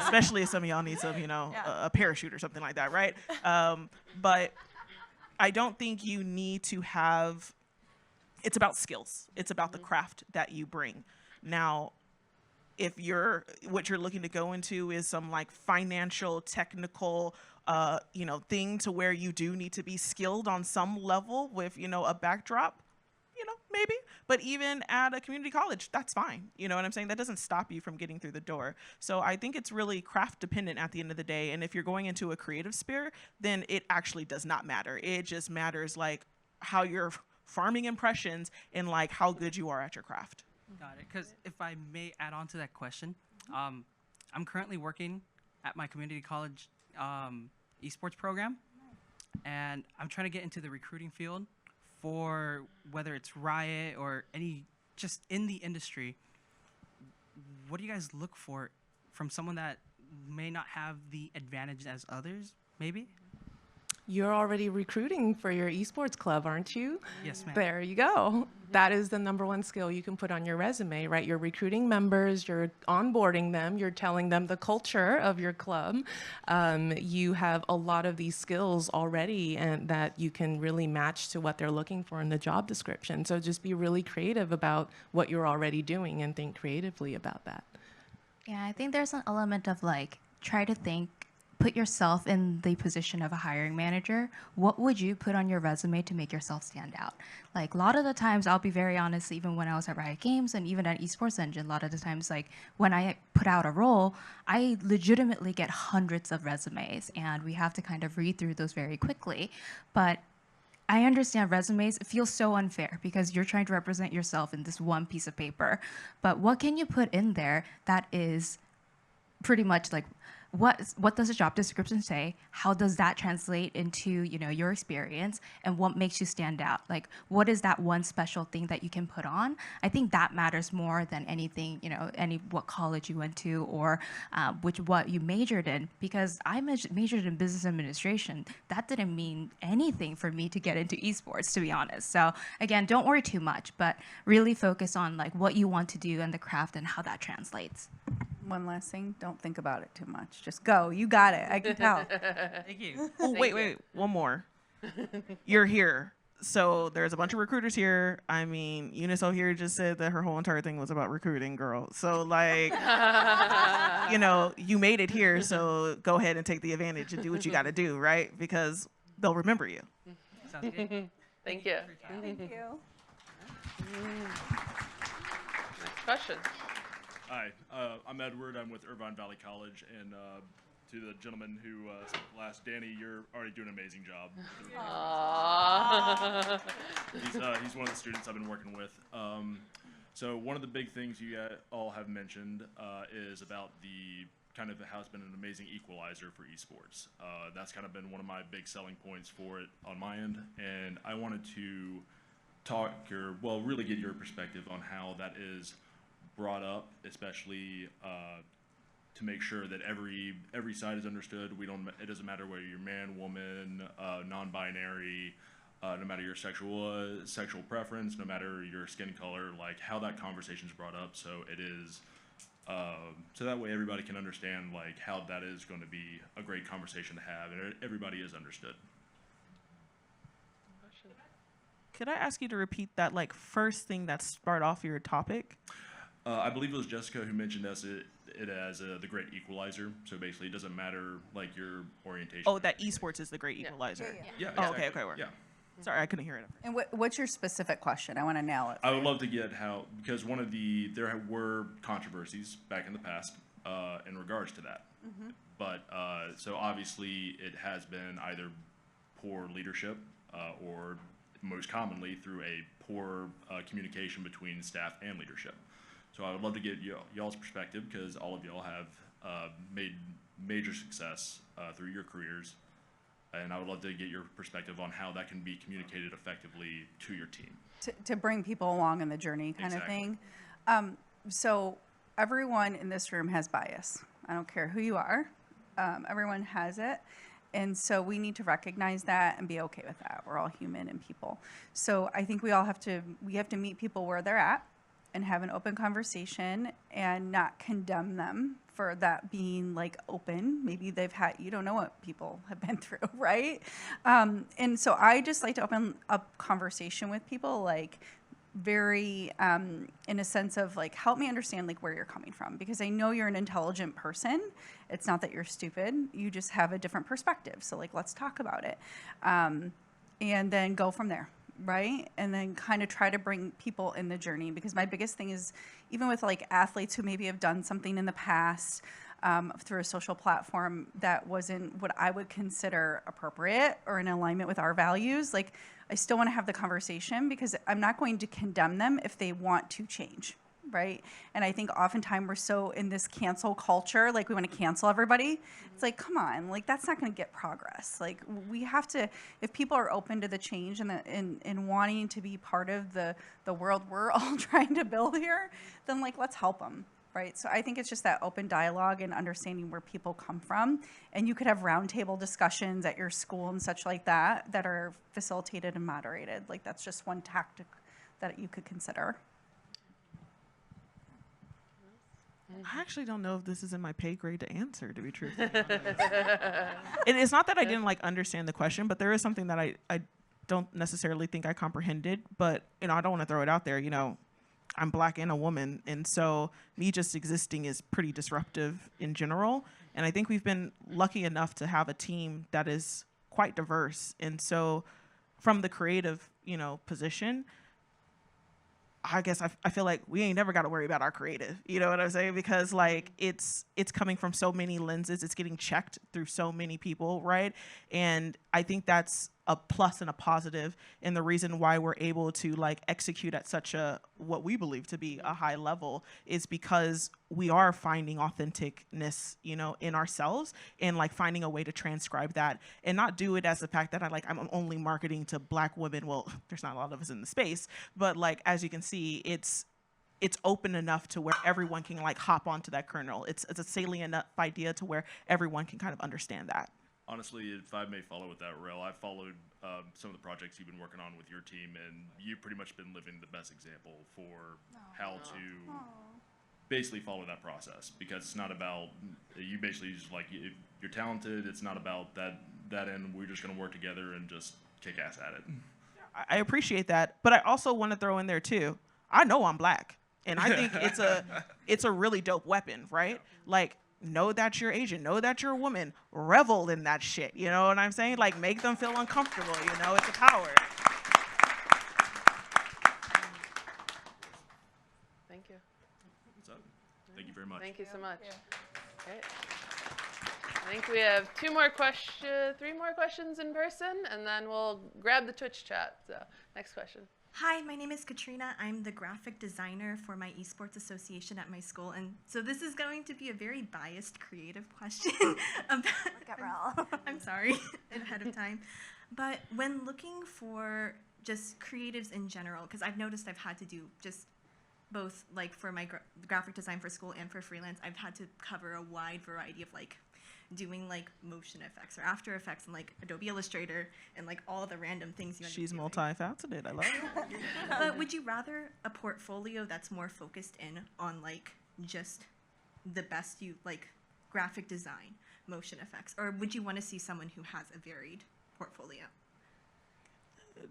Especially if some of y'all need some, you know, a parachute or something like that, right? But I don't think you need to have, it's about skills. It's about the craft that you bring. Now, if what you're looking to go into is some like financial, technical, you know, thing to where you do need to be skilled on some level with, you know, a backdrop, you know, maybe. But even at a community college, that's fine. You know what I'm saying? That doesn't stop you from getting through the door. So I think it's really craft dependent at the end of the day. And if you're going into a creative sphere, then it actually does not matter. It just matters like how you're farming impressions and like how good you are at your craft. Got it. Because if I may add on to that question, I'm currently working at my community college esports program, and I'm trying to get into the recruiting field for whether it's Riot or any, just in the industry. What do you guys look for from someone that may not have the advantage as others, maybe? You're already recruiting for your esports club, aren't you? Yes, ma'am. There you go. That is the #1 skill you can put on your resume, right? You're recruiting members, you're onboarding them, you're telling them the culture of your club. You have a lot of these skills already, and that you can really match to what they're looking for in the job description. So just be really creative about what you're already doing and think creatively about that. Yeah, I think there's an element of like, put yourself in the position of a hiring manager. What would you put on your resume to make yourself stand out? Like a lot of the times, I'll be very honest, even when I was at Riot Games and even at Esports Engine, a lot of the times, like when I put out a role, I legitimately get hundreds of resumes, and we have to kind of read through those very quickly. But I understand resumes feel so unfair because you're trying to represent yourself in this one piece of paper. But what can you put in there that is pretty much like, what does the job description say? How does that translate into, you know, your experience, and what makes you stand out? Like, what is that one special thing that you can put on? I think that matters more than anything, you know, what college you went to or what you majored in. Because I majored in business administration. That didn't mean anything for me to get into esports, to be honest. So again, don't worry too much, but really focus on like what you want to do and the craft and how that translates. One last thing, don't think about it too much. Just go. You got it. I can tell. Thank you. Oh, wait, one more. You're here. So there's a bunch of recruiters here. I mean, Eunice over here just said that her whole entire thing was about recruiting, girl. So like, you know, you made it here. So go ahead and take the advantage and do what you got to do, right? Because they'll remember you. Sounds good. Thank you. Thank you. Next question. Hi, I'm Edward. I'm with Irvine Valley College, and to the gentleman who spoke last, Danny, you're already doing an amazing job. Aww. He's one of the students I've been working with. So one of the big things you all have mentioned is about the kind of how it's been an amazing equalizer for esports. That's kind of been one of my big selling points for it on my end, and I wanted to really get your perspective on how that is brought up, especially to make sure that every side is understood. It doesn't matter whether you're man, woman, non-binary, no matter your sexual preference, no matter your skin color, like how that conversation is brought up. So it is, so that way everybody can understand like how that is going to be a great conversation to have, and everybody is understood. Could I ask you to repeat that like first thing that sparked off your topic? I believe it was Jessica who mentioned it as the great equalizer. So basically, it doesn't matter like your orientation. Oh, that esports is the great equalizer. Yeah. Oh, Exactly. okay. Yeah. Sorry, I couldn't hear it. And what's your specific question? I want to nail it. I would love to get how, because there were controversies back in the past in regards to that. But so obviously it has been either poor leadership or most commonly through a poor communication between staff and leadership. So I would love to get y'all's perspective, because all of y'all have made major success through your careers. And I would love to get your perspective on how that can be communicated effectively to your team. To bring people along in the journey kind of thing. So everyone in this room has bias. I don't care who you are. Everyone has it. And so we need to recognize that and be okay with that. We're all human and people. So I think we have to meet people where they're at and have an open conversation and not condemn them for that being like open. Maybe you don't know what people have been through, right? And so I just like to open up conversation with people, like very in a sense of like, help me understand like where you're coming from, because I know you're an intelligent person. It's not that you're stupid. You just have a different perspective. So like, let's talk about it. And then go from there. Right? And then kind of try to bring people in the journey, because my biggest thing is, even with like athletes who maybe have done something in the past through a social platform that wasn't what I would consider appropriate or in alignment with our values, like I still want to have the conversation, because I'm not going to condemn them if they want to change. Right? And I think oftentimes we're so in this cancel culture, like we want to cancel everybody. It's like, come on, like that's not going to get progress. Like we have to, if people are open to the change and wanting to be part of the world we're all trying to build here, then like let's help them. Right? So I think it's just that open dialogue and understanding where people come from. And you could have roundtable discussions at your school and such like that are facilitated and moderated. Like that's just one tactic that you could consider. I actually don't know if this is in my pay grade to answer, to be truthfully honest. It's not that I didn't like understand the question, but there is something that I don't necessarily think I comprehended. But I don't want to throw it out there. I'm Black and a woman, and so me just existing is pretty disruptive in general. And I think we've been lucky enough to have a team that is quite diverse. And so, from the creative position, I guess I feel like we ain't never got to worry about our creative. You know what I'm saying? Because like it's coming from so many lenses. It's getting checked through so many people, right? And I think that's a plus and a positive. And the reason why we're able to like execute at such a, what we believe to be a high level, is because we are finding authenticness, in ourselves, and like finding a way to transcribe that and not do it as the fact that I'm only marketing to Black women. Well, there's not a lot of us in the space, but like, as you can see, it's open enough to where everyone can like hop onto that kernel. It's a salient enough idea to where everyone can kind of understand that. Honestly, if I may follow with that rail, I've followed some of the projects you've been working on with your team, and you've pretty much been living the best example for how to basically follow that process. Because it's not about, you basically just like, if you're talented, it's not about that end. We're just going to work together and just kick ass at it. I appreciate that, but I also want to throw in there too, I know I'm Black, and I think it's a really dope weapon, right? Like, know that you're Asian, know that you're a woman, revel in that shit. You know what I'm saying? Like, make them feel uncomfortable, you know, it's a power. Thank you. What's up? Thank you very much. Thank you so much. Great. I think we have three more questions in person, and then we'll grab the Twitch chat. So, next question. Hi, my name is Katrina. I'm the graphic designer for my Esports association at my school. And so this is going to be a very biased creative question. I'm sorry ahead of time. But when looking for just creatives in general, because I've noticed I've had to do just both, like for my graphic design for school and for freelance, I've had to cover a wide variety of like doing like motion effects or After Effects and like Adobe Illustrator and like all the random things you end up She's doing. multifaceted. I love it. But would you rather a portfolio that's more focused in on like just the best you like graphic design, motion effects, or would you want to see someone who has a varied portfolio?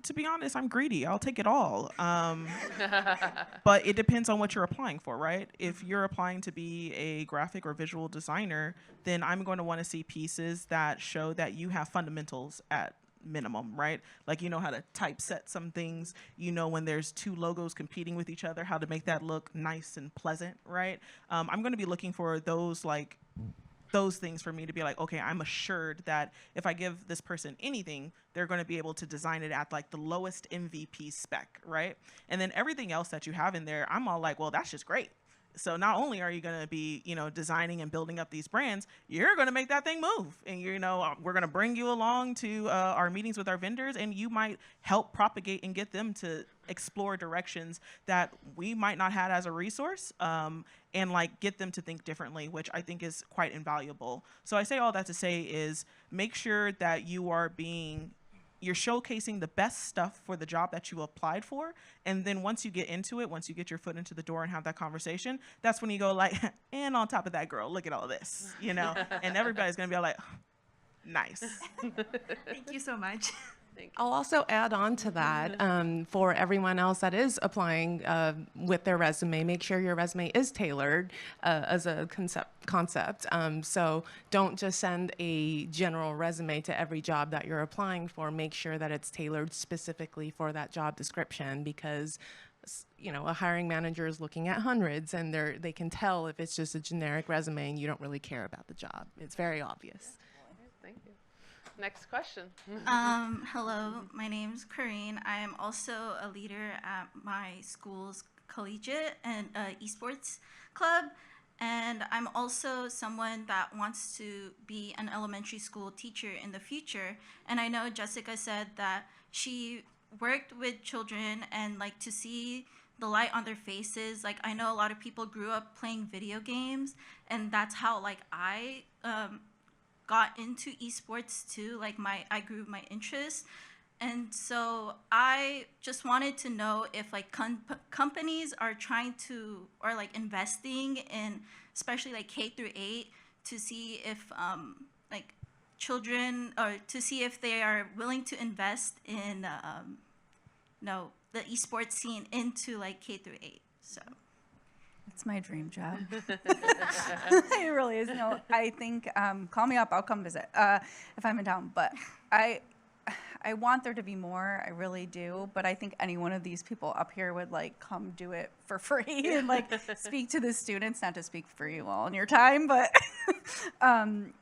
To be honest, I'm greedy. I'll take it all. But it depends on what you're applying for, right? If you're applying to be a graphic or visual designer, then I'm going to want to see pieces that show that you have fundamentals at minimum, right? Like, you know how to typeset some things, you know when there's two logos competing with each other, how to make that look nice and pleasant, right? I'm going to be looking for those things for me to be like, okay, I'm assured that if I give this person anything, they're going to be able to design it at like the lowest MVP spec, right? And then everything else that you have in there, I'm all like, well, that's just great. So not only are you going to be, you know, designing and building up these brands, you're going to make that thing move. And, you know, we're going to bring you along to our meetings with our vendors, and you might help propagate and get them to explore directions that we might not have as a resource, and like get them to think differently, which I think is quite invaluable. So I say all that to say is make sure that you're showcasing the best stuff for the job that you applied for. And then once you get into it, once you get your foot into the door and have that conversation, that's when you go like, and on top of that, girl, look at all this, you know? And everybody's gonna be like, nice. Thank you so much. I'll also add on to that for everyone else that is applying with their resume, make sure your resume is tailored as a concept. So don't just send a general resume to every job that you're applying for. Make sure that it's tailored specifically for that job description, because you know, a hiring manager is looking at hundreds and they can tell if it's just a generic resume and you don't really care about the job. It's very obvious. Thank you. Next question. Hello, my name's Corrine. I am also a leader at my school's collegiate and esports club, and I'm also someone that wants to be an elementary school teacher in the future. And I know Jessica said that she worked with children and like to see the light on their faces. Like, I know a lot of people grew up playing video games, and that's how like I got into esports too. Like I grew my interest, and so I just wanted to know if like companies are trying to or like investing in especially like K-8 to see if like children, or to see if they are willing to invest in the esports scene into like K-8. So it's my dream job. It really is. No, I think, call me up, I'll come visit if I'm in town. But I want there to be more, I really do. But I think any one of these people up here would like come do it for free and like speak to the students, not to speak for you all in your time, but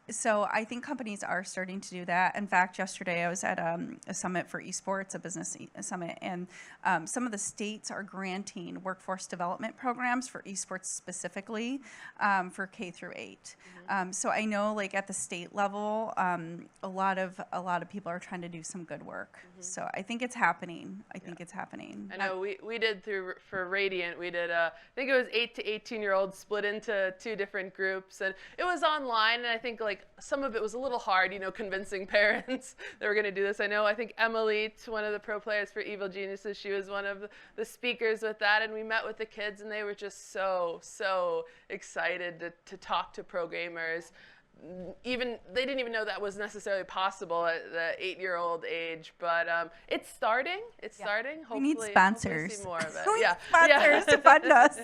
so I think companies are starting to do that. In fact, yesterday I was at a summit for esports, a business summit, and some of the states are granting workforce development programs for esports specifically for K-8. So I know like at the state level, a lot of people are trying to do some good work. So I think it's happening. I think it's happening. I know we did for Raidiant, we did I think it was 8 to 18-year-olds split into 2 different groups, and it was online, and I think like some of it was a little hard, you know, convincing parents that were going to do this. I think Emily, one of the pro players for Evil Geniuses, she was one of the speakers with that, and we met with the kids, and they were just so excited to talk to pro gamers. Even they didn't even know that was necessarily possible at the 8-year-old age, but it's starting. It's starting. Hopefully, we need sponsors. See more of it. We need sponsors to fund us.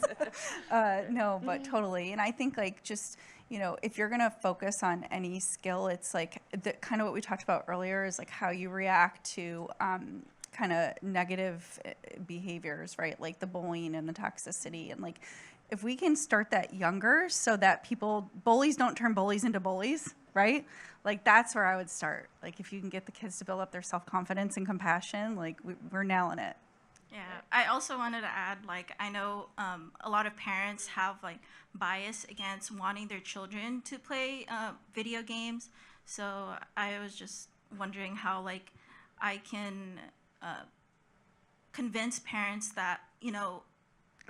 No, but totally. And I think like just you know, if you're going to focus on any skill, it's like kind of what we talked about earlier is like how you react to kind of negative behaviors, right? Like the bullying and the toxicity. And like, if we can start that younger so that bullies don't turn bullies into bullies, right? Like that's where I would start. Like if you can get the kids to build up their self-confidence and compassion, like we're nailing it. Yeah, I also wanted to add, like, I know a lot of parents have, like, bias against wanting their children to play video games. So I was just wondering how, like, I can convince parents that, you know,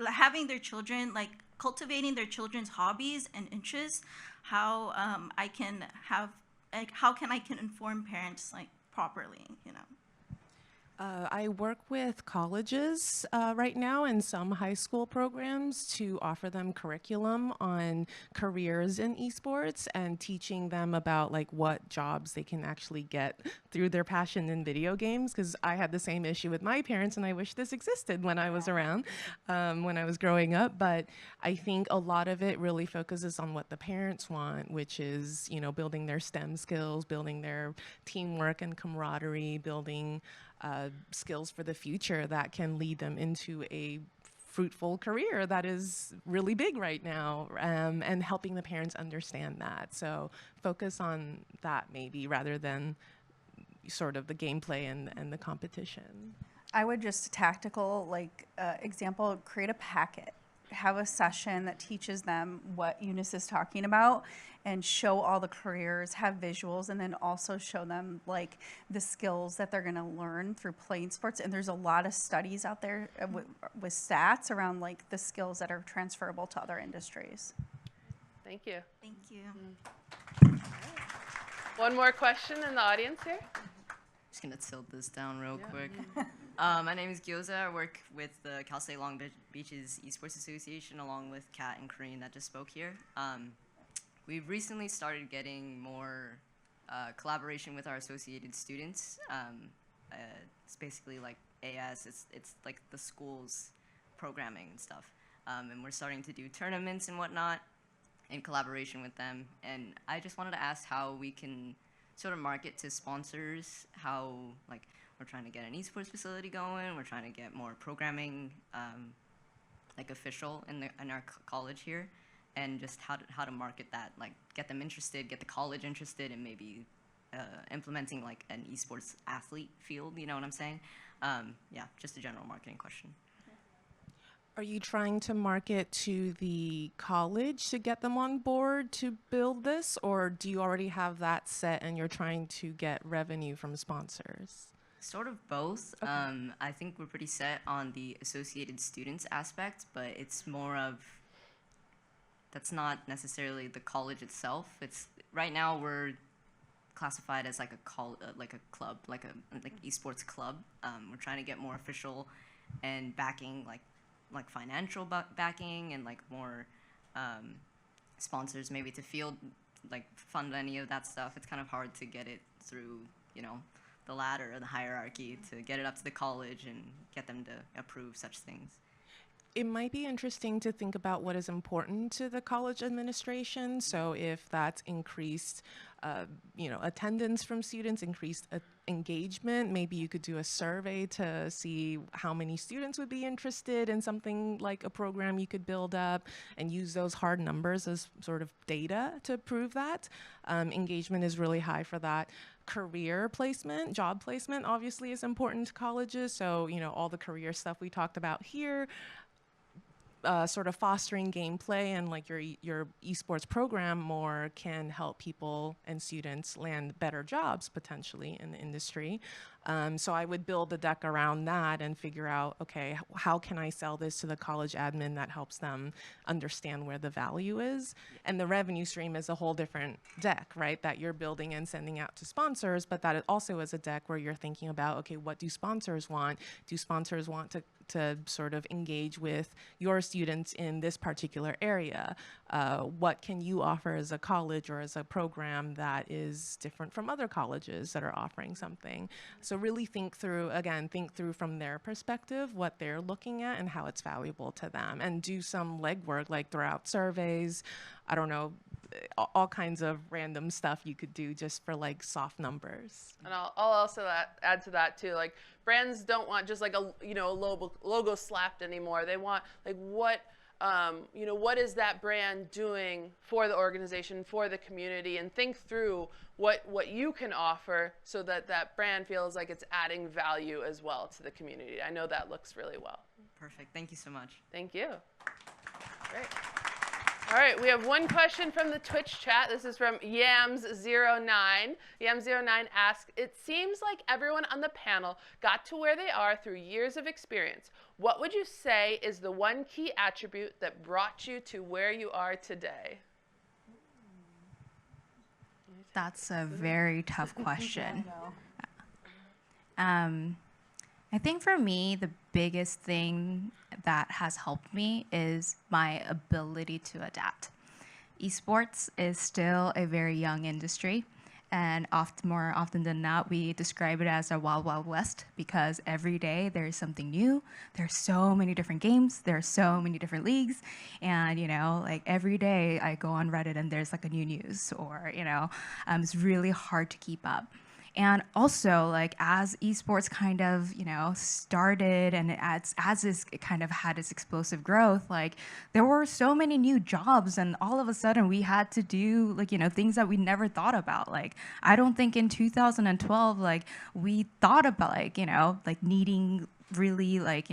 having their children, like, cultivating their children's hobbies and interests, how I can have, like, how can I inform parents, like, properly, you know? I work with colleges right now and some high school programs to offer them curriculum on careers in esports and teaching them about like what jobs they can actually get through their passion in video games. Because I had the same issue with my parents, and I wish this existed when I was around, when I was growing up. But I think a lot of it really focuses on what the parents want, which is, you know, building their STEM skills, building their teamwork and camaraderie, building skills for the future that can lead them into a fruitful career that is really big right now, and helping the parents understand that. So focus on that maybe rather than sort of the gameplay and the competition. I would just tactical, like example, create a packet, have a session that teaches them what Eunice is talking about and show all the careers, have visuals, and then also show them like the skills that they're gonna learn through playing sports. And there's a lot of studies out there with stats around like the skills that are transferable to other industries. Thank you. Thank you. One more question in the audience here. Just gonna tilt this down real quick. My name is Gyoza. I work with the Cal State Long Beach's Esports Association along with Kat and Kareen that just spoke here. We've recently started getting more collaboration with our associated students. It's basically like AS, it's like the school's programming and stuff. And we're starting to do tournaments and whatnot in collaboration with them. And I just wanted to ask how we can sort of market to sponsors, how like we're trying to get an esports facility going, we're trying to get more programming like official in our college here, and just how to market that, like get them interested, get the college interested in maybe implementing like an esports athlete field, you know what I'm saying? Yeah, just a general marketing question. Are you trying to market to the college to get them on board to build this, or do you already have that set and you're trying to get revenue from sponsors? Sort of both. Okay. I think we're pretty set on the associated students aspect, but it's more of, that's not necessarily the college itself. It's right now we're classified as like a club, like esports club. We're trying to get more official and backing, like financial backing and like more sponsors maybe to field, like fund any of that stuff. It's kind of hard to get it through, you know, the ladder or the hierarchy to get it up to the college and get them to approve such things. It might be interesting to think about what is important to the college administration. So if that's increased, you know, attendance from students, increased engagement, maybe you could do a survey to see how many students would be interested in something like a program you could build up and use those hard numbers as sort of data to prove that. Engagement is really high for that. Career placement, job placement obviously is important to colleges. So, you know, all the career stuff we talked about here, sort of fostering gameplay and like your esports program more can help people and students land better jobs potentially in the industry. So I would build a deck around that and figure out, okay, how can I sell this to the college admin that helps them understand where the value is? And the revenue stream is a whole different deck, right, that you're building and sending out to sponsors, but that it also is a deck where you're thinking about, okay, what do sponsors want? Do sponsors want to sort of engage with your students in this particular area? What can you offer as a college or as a program that is different from other colleges that are offering something? So really think through from their perspective, what they're looking at and how it's valuable to them, and do some legwork, like throw out surveys, I don't know, all kinds of random stuff you could do just for like soft numbers. And I'll also add to that too. Like brands don't want just like a logo slapped anymore. They want like what is that brand doing for the organization, for the community, and think through what you can offer so that that brand feels like it's adding value as well to the community. I know that looks really well. Perfect. Thank you so much. Thank you. Great. All right, we have one question from the Twitch chat. This is from Yams09. Yams09 asks, it seems like everyone on the panel got to where they are through years of experience. What would you say is the one key attribute that brought you to where you are today? That's a very tough question. I think for me, the biggest thing that has helped me is my ability to adapt. Esports is still a very young industry, and more often than not, we describe it as a wild, wild west, because every day there's something new. There's so many different games. There's so many different leagues, and like every day I go on Reddit and there's like a new news, or it's really hard to keep up. And also, like, as esports kind of, started, and as this kind of had its explosive growth, like, there were so many new jobs, and all of a sudden we had to do, like, things that we never thought about. Like, I don't think in 2012, like, we thought about, like needing really, like,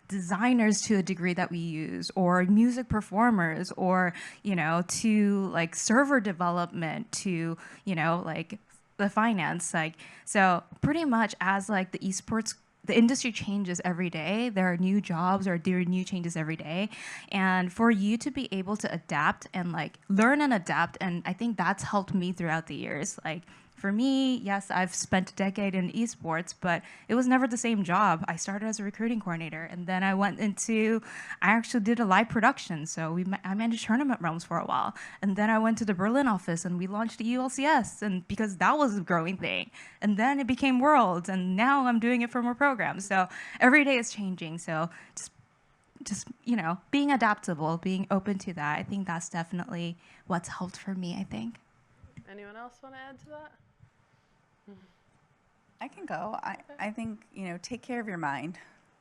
designers to a degree that we use, or music performers, or, to, like, server development, to, like, the finance, like, so pretty much as like the industry changes every day, there are new jobs or there are new changes every day, and for you to be able to adapt and like learn and adapt, and I think that's helped me throughout the years. Like for me, yes, I've spent a decade in esports, but it was never the same job. I started as a recruiting coordinator, and then I actually did a live production. So I managed tournament realms for a while. And then I went to the Berlin office and we launched the ULCS, and because that was a growing thing. And then it became Worlds, and now I'm doing it for more programs. So every day is changing. So just being adaptable, being open to that, I think that's definitely what's helped for me, I think. Anyone else want to add to that? I can go. I think, take care of your mind.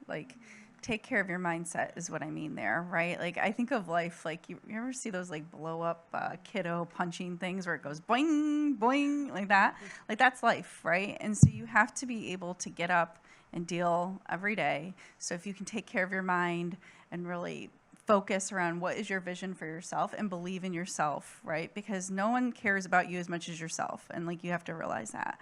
Like, take care of your mindset is what I mean there, right? Like, I think of life, like, you ever see those, like, blow-up kiddo punching things where it goes boing, boing, like that? Like, that's life, right? And so you have to be able to get up and deal every day. So if you can take care of your mind and really focus around what is your vision for yourself and believe in yourself, right? Because no one cares about you as much as yourself, and like you have to realize that.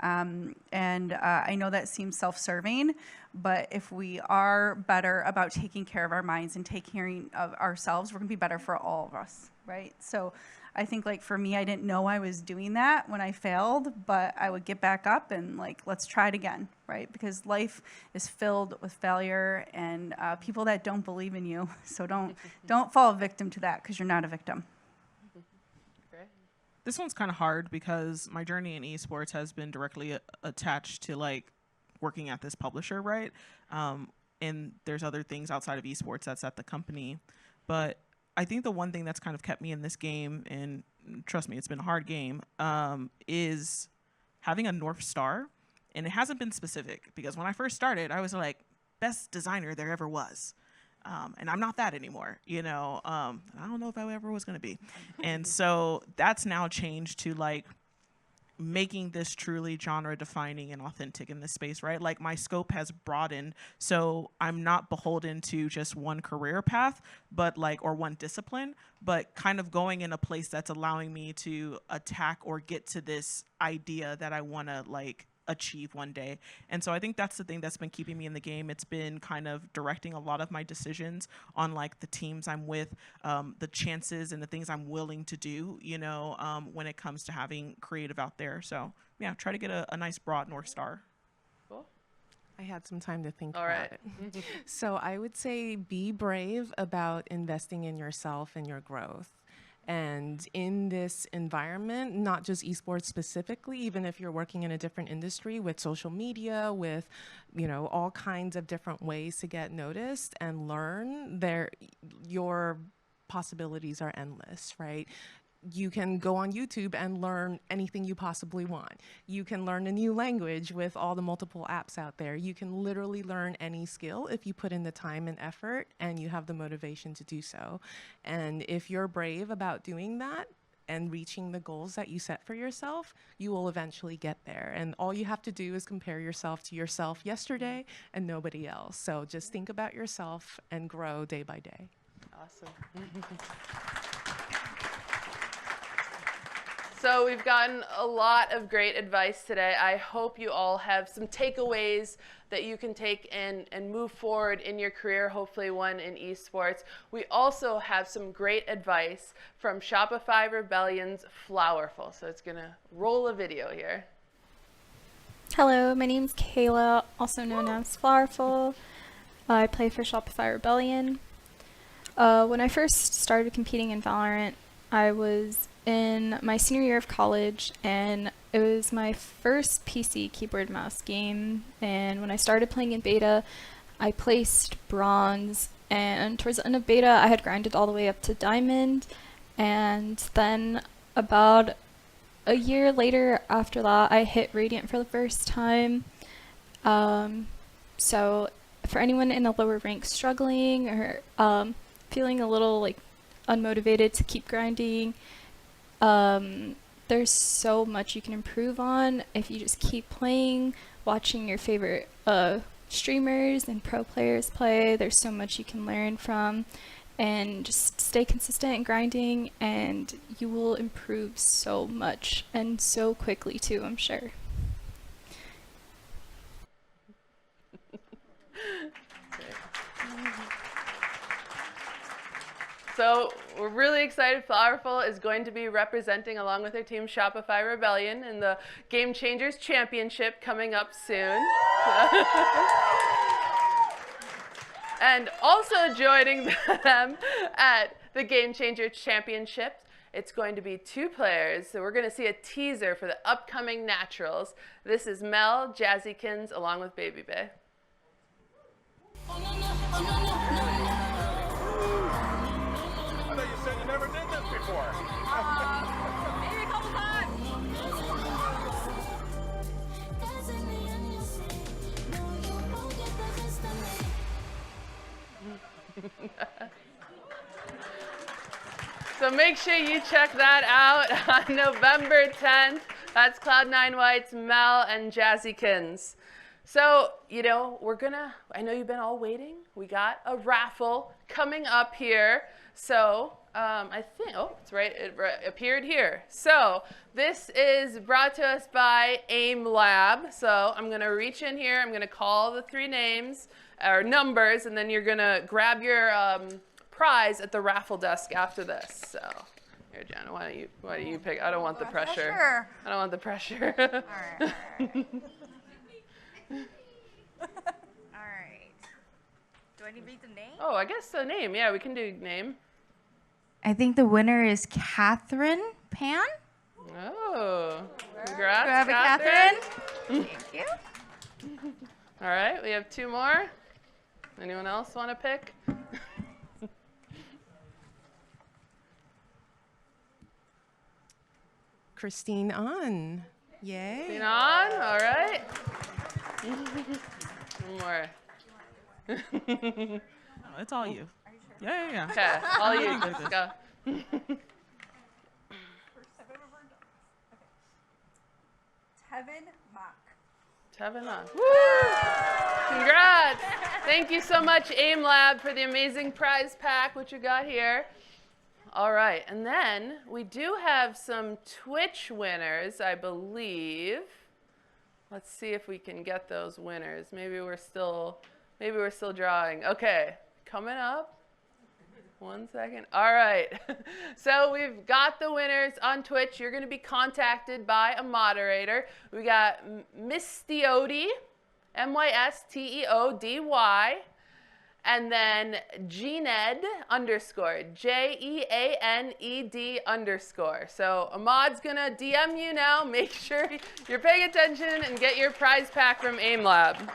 I know that seems self-serving, but if we are better about taking care of our minds and taking care of ourselves, we're gonna be better for all of us, right? So I think, like, for me, I didn't know I was doing that when I failed, but I would get back up and, like, let's try it again, right? Because life is filled with failure and people that don't believe in you. So don't fall victim to that, because you're not a victim. This one's kind of hard because my journey in esports has been directly attached to, like, working at this publisher, right? And there's other things outside of esports that's at the company. But I think the one thing that's kind of kept me in this game, and trust me, it's been a hard game, is having a North Star. And it hasn't been specific, because when I first started, I was like, best designer there ever was. And I'm not that anymore, I don't know if I ever was going to be. And so that's now changed to, like, making this truly genre defining and authentic in this space, right? Like, my scope has broadened, so I'm not beholden to just one career path, but like, or one discipline, but kind of going in a place that's allowing me to attack or get to this idea that I want to, like, achieve one day. And so I think that's the thing that's been keeping me in the game. It's been kind of directing a lot of my decisions on, like, the teams I'm with, the chances and the things I'm willing to do, when it comes to having creative out there. So yeah, try to get a nice broad North Star. Cool. I had some time to think All about right. it. So I would say be brave about investing in yourself and your growth. And in this environment, not just esports specifically, even if you're working in a different industry with social media, with, you know, all kinds of different ways to get noticed and learn, your possibilities are endless, right? You can go on YouTube and learn anything you possibly want. You can learn a new language with all the multiple apps out there. You can literally learn any skill if you put in the time and effort and you have the motivation to do so. And if you're brave about doing that and reaching the goals that you set for yourself, you will eventually get there. And all you have to do is compare yourself to yourself yesterday and nobody else. So just think about yourself and grow day by day. Awesome. So we've gotten a lot of great advice today. I hope you all have some takeaways that you can take and move forward in your career, hopefully one in esports. We also have some great advice from Shopify Rebellion's Flowerful. So it's going to roll a video here. Hello, my name's Kayla, also known as Flowerful. I play for Shopify Rebellion. When I first started competing in VALORANT, I was in my senior year of college, and it was my first PC keyboard mouse game. And when I started playing in beta, I placed bronze, and towards the end of beta, I had grinded all the way up to diamond. And then about a year later after that, I hit Radiant for the first time. So for anyone in a lower rank struggling or feeling a little like unmotivated to keep grinding, there's so much you can improve on if you just keep playing, watching your favorite streamers and pro players play. There's so much you can learn from, and just stay consistent and grinding, and you will improve so much and so quickly too, I'm sure. So we're really excited. Flowerful is going to be representing along with their team Shopify Rebellion in the Game Changers Championship coming up soon. And also joining them at the Game Changers Championship, it's going to be 2 players. So we're going to see a teaser for the upcoming Naturals. This is Mel Jazzykins along with Baby Bay. I thought you said you never did this before. Maybe a couple times. So make sure you check that out on November 10th. That's Cloud9 White's Mel and Jazzykins. So, you know, I know you've been all waiting. We got a raffle coming up here. So, I think, it's right, it appeared here. So, this is brought to us by AIM Lab. So, I'm going to reach in here, I'm going to call the 3 names, or numbers, and then you're going to grab your prize at the raffle desk after this. So, here, Jenna, why don't you pick? I don't want the pressure. Sure. I don't want the pressure. All right. All right. Do I need to read the name? Oh, I guess the name. Yeah, we can do name. I think the winner is Catherine Pan. Oh, congrats, Grab it, Catherine. Thank you. All right, we have 2 more. Anyone else want to pick? Christine On. Yay. Christine On, all right. One more. No, it's all you. Yeah. Okay, all you. Let's go. Tevin Mock. Tevin On. Woo! Congrats. Thank you so much, AIM Lab, for the amazing prize pack, which you got here. All right, and then we do have some Twitch winners, I believe. Let's see if we can get those winners. Maybe we're still drawing. Okay, coming up. 1 second. All right. So we've got the winners on Twitch. You're going to be contacted by a moderator. We got Mysteody, Mysteody, and then Jeaned _ JEANED _. So Ahmad's gonna DM you now. Make sure you're paying attention and get your prize pack from AimLab.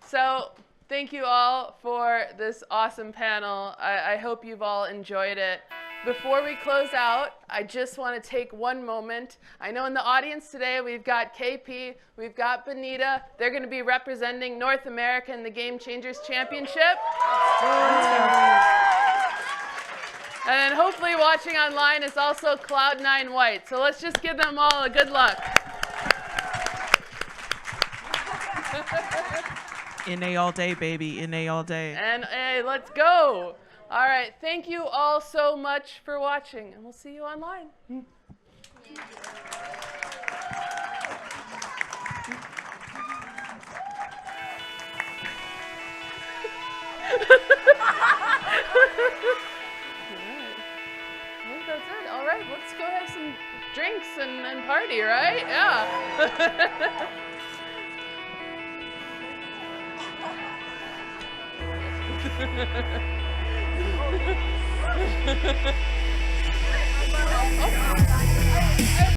So thank you all for this awesome panel. I hope you've all enjoyed it. Before we close out, I just want to take one moment. I know in the audience today we've got KP, we've got Benita. They're going to be representing North America in the Game Changers Championship. And hopefully watching online is also Cloud9 White. So let's just give them all a good luck. NA all day, baby. NA all day. And let's go. All right, thank you all so much for watching, and we'll see you online. I think that's it. All right, let's go have some drinks and party, right? Yeah.